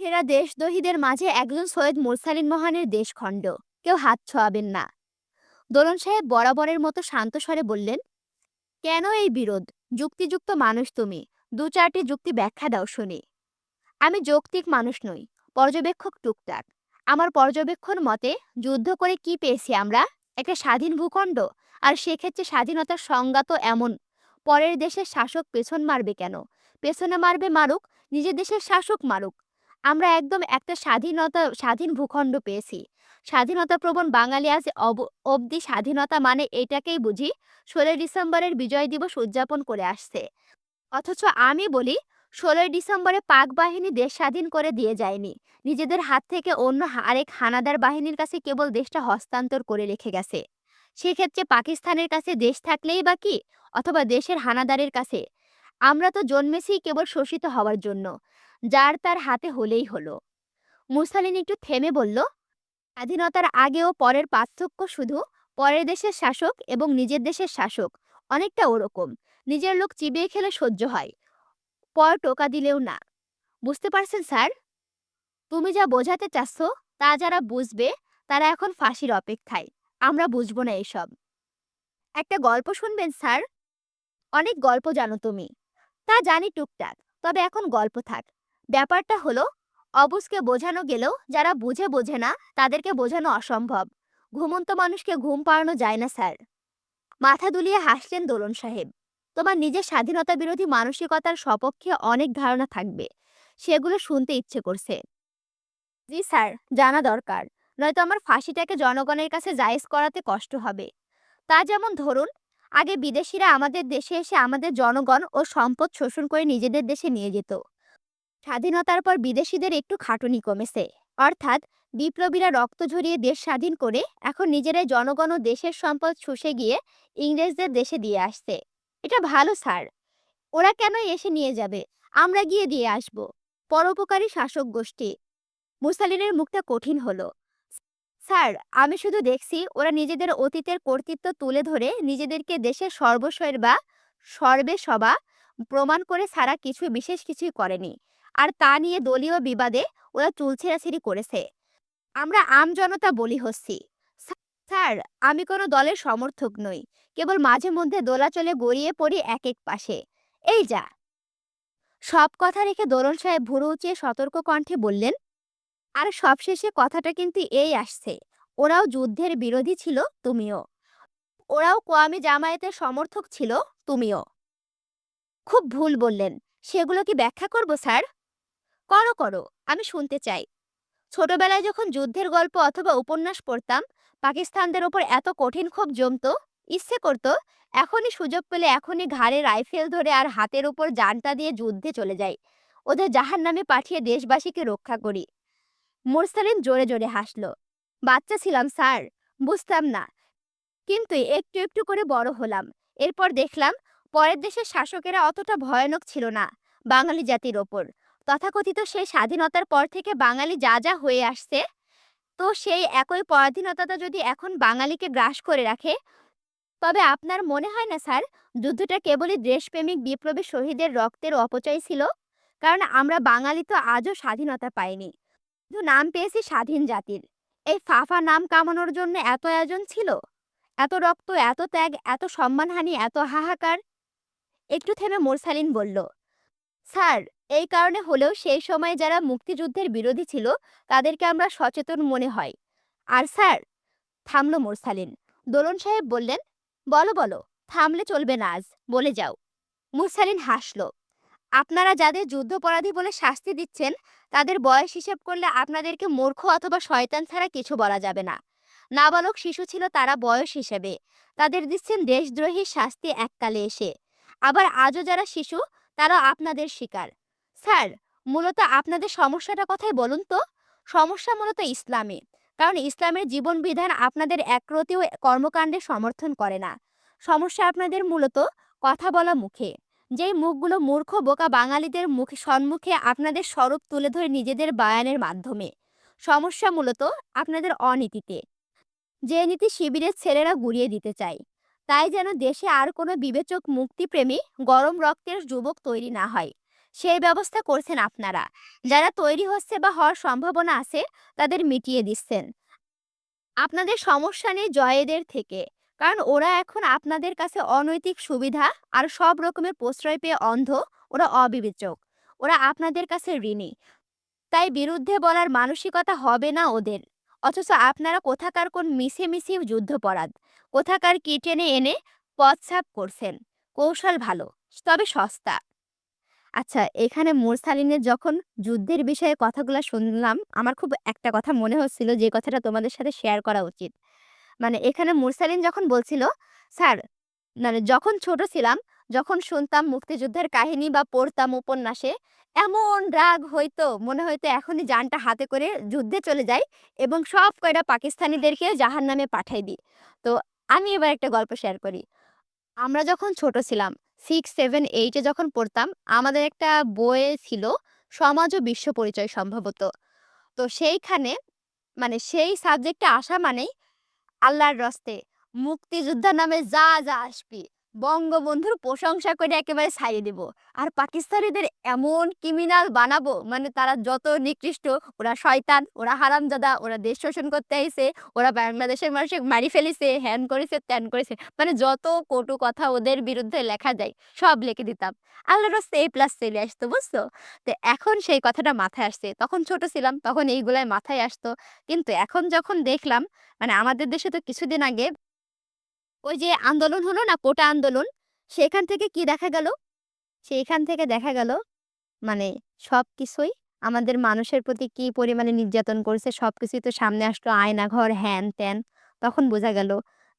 এরা দেশদ্রোহীদের মাঝে একজন সৈয়দ মুরসালিন মহানের দেশখণ্ড। কেউ হাত ছোঁয়াবেন না। দোলন সাহেব বরাবরের মতো শান্ত স্বরে বললেন, কেন এই বিরোধ? যুক্তিযুক্ত মানুষ তুমি, 2-4টি যুক্তি ব্যাখ্যা দাও শুনি। আমি যৌক্তিক মানুষ নই, পর্যবেক্ষক টুকটাক। আমার পর্যবেক্ষণ মতে যুদ্ধ করে কি পেয়েছি আমরা? একটা স্বাধীন ভূখণ্ড। আর সেক্ষেত্রে স্বাধীনতার সংজ্ঞা তো এমন, পরের দেশের শাসক পেছন মারবে কেন? পেছনে মারবে মারুক, নিজের দেশের শাসক মারুক। আমরা একদম একটা স্বাধীন ভূখণ্ড পেয়েছি। স্বাধীনতা প্রবণ বাঙালি আজ অবধি স্বাধীনতা মানে এটাকেই বুঝি 16 ডিসেম্বরের বিজয় দিবস উদযাপন করে আসছে। অথচ আমি বলি, 16 ডিসেম্বরে পাক বাহিনী দেশ স্বাধীন করে দিয়ে যায়নি। নিজেদের হাত থেকে অন্য আরেক হানাদার বাহিনীর কাছে কেবল দেশটা হস্তান্তর করে রেখে গেছে। সেক্ষেত্রে পাকিস্তানের কাছে দেশ থাকলেই বা কি, অথবা দেশের হানাদারের কাছে? আমরা তো জন্মেছি কেবল শোষিত হওয়ার জন্য। যার তার হাতে হলেই হলো। মুরসালিন একটু থেমে বলল, স্বাধীনতার আগে ও পরের পার্থক্য শুধু পরের দেশের শাসক এবং নিজের দেশের শাসক। অনেকটা ওরকম। নিজের লোক চিবিয়ে খেলে সহ্য হয়, পর টোকা দিলেও না। বুঝতে পারছেন স্যার? তুমি যা বোঝাতে চাচ্ছ তা যারা বুঝবে তারা এখন ফাঁসির অপেক্ষায়। আমরা বুঝবো না এসব। একটা গল্প শুনবেন স্যার? অনেক গল্প জানো তুমি। তা জানি টুকটাক, তবে এখন গল্প থাক। ব্যাপারটা হলো, অবুঝকে বোঝানো গেলেও যারা বুঝে বোঝে না তাদেরকে বোঝানো অসম্ভব। ঘুমন্ত মানুষকে ঘুম পাড়ানো যায় না স্যার। মাথা দুলিয়ে হাসলেন দোলন সাহেব। তোমার নিজের স্বাধীনতা বিরোধী মানসিকতার সপক্ষে অনেক ধারণা থাকবে, সেগুলো শুনতে ইচ্ছে করছে। জি স্যার, জানা দরকার। নয়তো আমার ফাঁসিটাকে জনগণের কাছে জায়েজ করাতে কষ্ট হবে। তা যেমন ধরুন, আগে বিদেশিরা আমাদের দেশে এসে আমাদের জনগণ ও সম্পদ শোষণ করে নিজেদের দেশে নিয়ে যেত। স্বাধীনতার পর বিদেশিদের একটু খাটুনি কমেছে। অর্থাৎ বিপ্লবীরা রক্ত ঝরিয়ে দেশ স্বাধীন করে এখন নিজেরাই জনগণ ও দেশের সম্পদ শুষে গিয়ে ইংরেজদের দেশে দিয়ে আসছে। এটা ভালো স্যার। ওরা কেন এসে নিয়ে যাবে? আমরা গিয়ে দিয়ে আসব। পরোপকারী শাসক গোষ্ঠী। মুসালিনের মুখটা কঠিন হলো। স্যার, আমি শুধু দেখছি ওরা নিজেদের অতীতের কর্তৃত্ব তুলে ধরে নিজেদেরকে দেশের সর্বস্বের বা সর্বেসর্বা প্রমাণ করে ছাড়া কিছু বিশেষ কিছুই করেনি। আর তা নিয়ে দলীয় বিবাদে ওরা চুলছেড়াছিড়ি করেছে। আমরা আম জনতা বলি হচ্ছি। স্যার, আমি কোনো দলের সমর্থক নই, কেবল মাঝে মধ্যে দোলাচলে গড়িয়ে পড়ি এক এক পাশে। এই যা। সব কথা রেখে দোলন সাহেব ভুরু উঁচিয়ে সতর্ক কণ্ঠে বললেন, আর সবশেষে কথাটা কিন্তু এই আসছে, ওরাও যুদ্ধের বিরোধী ছিল, তুমিও। ওরাও কোয়ামি জামায়াতের সমর্থক ছিল, তুমিও। খুব ভুল বললেন। সেগুলো কি ব্যাখ্যা করব স্যার? করো করো, আমি শুনতে চাই। ছোটবেলায় যখন যুদ্ধের গল্প অথবা উপন্যাস পড়তাম, পাকিস্তানদের ওপর এত কঠিন ক্ষোভ জমতো, ইচ্ছে করতো এখনই সুযোগ পেলে এখনই ঘাড়ে রাইফেল ধরে আর হাতের উপর জানটা দিয়ে যুদ্ধে চলে যাই, ওদের জাহান্নামে পাঠিয়ে দেশবাসীকে রক্ষা করি। মুরসালিন জোরে জোরে হাসল। বাচ্চা ছিলাম স্যার, বুঝতাম না। কিন্তু একটু একটু করে বড় হলাম। এরপর দেখলাম পরের দেশের শাসকেরা অতটা ভয়ানক ছিল না বাঙালি জাতির ওপর। তথাকথিত সেই স্বাধীনতার পর থেকে বাঙালি যা যা হয়ে আসছে, তো সেই একই পরাধীনতাটা যদি এখন বাঙালিকে গ্রাস করে রাখে, তবে আপনার মনে হয় না স্যার যুদ্ধটা কেবলই দেশপ্রেমিক বিপ্লবী শহীদের রক্তের অপচয় ছিল? কারণ আমরা বাঙালি তো আজও স্বাধীনতা পাইনি, শুধু নাম পেয়েছি স্বাধীন জাতির। এই ফাফা নাম কামানোর জন্য এত আয়োজন ছিল, এত রক্ত, এত ত্যাগ, এত সম্মানহানি, এত হাহাকার। একটু থেমে মোরসালিন বলল, স্যার, এই কারণে হলেও সেই সময় যারা মুক্তিযুদ্ধের বিরোধী ছিল তাদেরকে আমরা সচেতন মনে হয়। আর স্যার, থামল মোরসালিন। দোলন সাহেব বললেন, বলো বলো, থামলে চলবে না, আজ বলে যাও। মোরসালিন হাসল। আপনারা যাদের যুদ্ধপরাধী বলে শাস্তি দিচ্ছেন তাদের বয়স হিসেব করলে আপনাদেরকে মূর্খ অথবা শয়তান ছাড়া কিছু বলা যাবে না। নাবালক শিশু ছিল তারা বয়স হিসেবে, তাদের দিচ্ছেন দেশদ্রোহীর শাস্তি এককালে এসে। আবার আজও যারা শিশু তারা আপনাদের শিকার। স্যার, মূলত আপনাদের সমস্যাটা কথাই বলুন তো। সমস্যা মূলত ইসলামে, কারণ ইসলামের জীবন বিধান আপনাদের একরতিও কর্মকাণ্ডে সমর্থন করে না। সমস্যা আপনাদের মূলত কথা বলা মুখে, যেই মুখগুলো মূর্খ বোকা বাঙালিদের সম্মুখে আপনাদের স্বরূপ তুলে ধরে নিজেদের বায়ানের মাধ্যমে। সমস্যা মূলত আপনাদের অনীতিতে, যে নীতি শিবিরের ছেলেরা গুড়িয়ে দিতে চায়। তাই যেন দেশে আর কোনো বিবেচক মুক্তিপ্রেমী গরম রক্তের যুবক তৈরি না হয়, সেই ব্যবস্থা করছেন আপনারা। যারা তৈরি হচ্ছে বা হওয়ার সম্ভাবনা আছে তাদের মিটিয়ে দিচ্ছেন। আপনাদের সমস্যা নেই জয়েদের থেকে, কারণ ওরা এখন আপনাদের কাছে অনৈতিক সুবিধা আর সব রকমের প্রশ্রয় পেয়ে অন্ধ। ওরা অবিবেচক, ওরা আপনাদের কাছে ঋণী। তাই বিরুদ্ধে বলার মানসিকতা হবে না ওদের। অথচ আপনারা কোথাকার কোন মিশে মিশিয়ে যুদ্ধপরাধ, কোথাকার কি টেনে এনে পথসাপ করছেন। কৌশল ভালো, তবে সস্তা। আচ্ছা, এখানে মুরসালিনের যখন যুদ্ধের বিষয়ে কথাগুলো শুনলাম, আমার খুব একটা কথা মনে হচ্ছিল যে কথাটা তোমাদের সাথে শেয়ার করা উচিত। মানে এখানে মুরসালিন যখন বলছিল, স্যার, মানে যখন ছোট ছিলাম, যখন শুনতাম মুক্তিযুদ্ধের কাহিনী বা পড়তাম উপন্যাসে, এমন রাগ হইতো, মনে হইতো এখনই জানটা হাতে করে যুদ্ধে চলে যাই এবং সব কয়টা পাকিস্তানিদেরকে জাহান্নামে পাঠাই দিই। তো আমি এবার একটা গল্প শেয়ার করি। আমরা যখন ছোট ছিলাম, 6, 7, 8 এ যখন পড়তাম, আমাদের একটা বইয়ে ছিল সমাজ ও বিশ্ব পরিচয় সম্ভবত। তো সেইখানে মানে সেই সাবজেক্টে আসা মানেই আল্লাহর রস্তে মুক্তিযোদ্ধা নামে যা যা আসবি বঙ্গবন্ধুর প্রশংসা করে একেবারে ছাড়িয়ে দিব। আর পাকিস্তানিদের এমন ক্রিমিনাল বানাবো, মানে তারা যত নিকৃষ্ট, ওরা শয়তান, ওরা হারামজাদা, ওরা দেশ শোষণ করতে আইছে, ওরা বাংলাদেশের মানুষকে মারি ফেলিছে, হ্যান করেছে, ত্যান করেছে, মানে যত কটু কথা ওদের বিরুদ্ধে লেখা যায় সব লিখে দিতাম। আল্লাহর রস্তে A+ চলে আসতো, বুঝছো? তো এখন সেই কথাটা মাথায় আসছে। তখন ছোট ছিলাম, তখন এইগুলাই মাথায় আসতো। কিন্তু এখন যখন দেখলাম, মানে আমাদের দেশে তো কিছুদিন আগে ওই যে আন্দোলন হলো না, কোটা আন্দোলন, সেখান থেকে কি দেখা গেল? সেইখান থেকে দেখা গেল মানে সবকিছুই আমাদের মানুষের প্রতি কি পরিমাণে নির্যাতন করেছে সবকিছুই তো সামনে আসলো। আয়নাঘর, হ্যান-ত্যান। তখন বোঝা গেল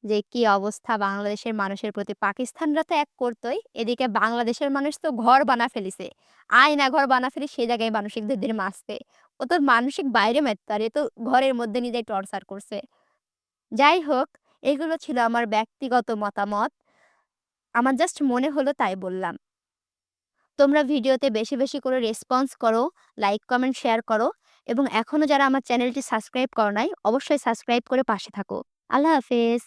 যে কি অবস্থা বাংলাদেশের মানুষের প্রতি। পাকিস্তানরা তো এক করতই, এদিকে বাংলাদেশের মানুষ তো ঘর বানা ফেলিছে। আয়নাঘর বানা ফেলে সেই জায়গায় মানসিকদের দিয়ে মারছে। ও তো মানসিক বাইরে মারতো, আর এ তো ঘরের মধ্যে নিজেই টর্চার করছে। যাই হোক, এগুলো ছিল আমার ব্যক্তিগত মতামত। আমার জাস্ট মনে হলো তাই বললাম। তোমরা ভিডিওতে বেশি বেশি করে রেসপন্স করো, লাইক, কমেন্ট, শেয়ার করো এবং এখনো যারা আমার চ্যানেলটি সাবস্ক্রাইব করো নাই, অবশ্যই সাবস্ক্রাইব করে পাশে থাকো। আল্লাহ হাফেজ।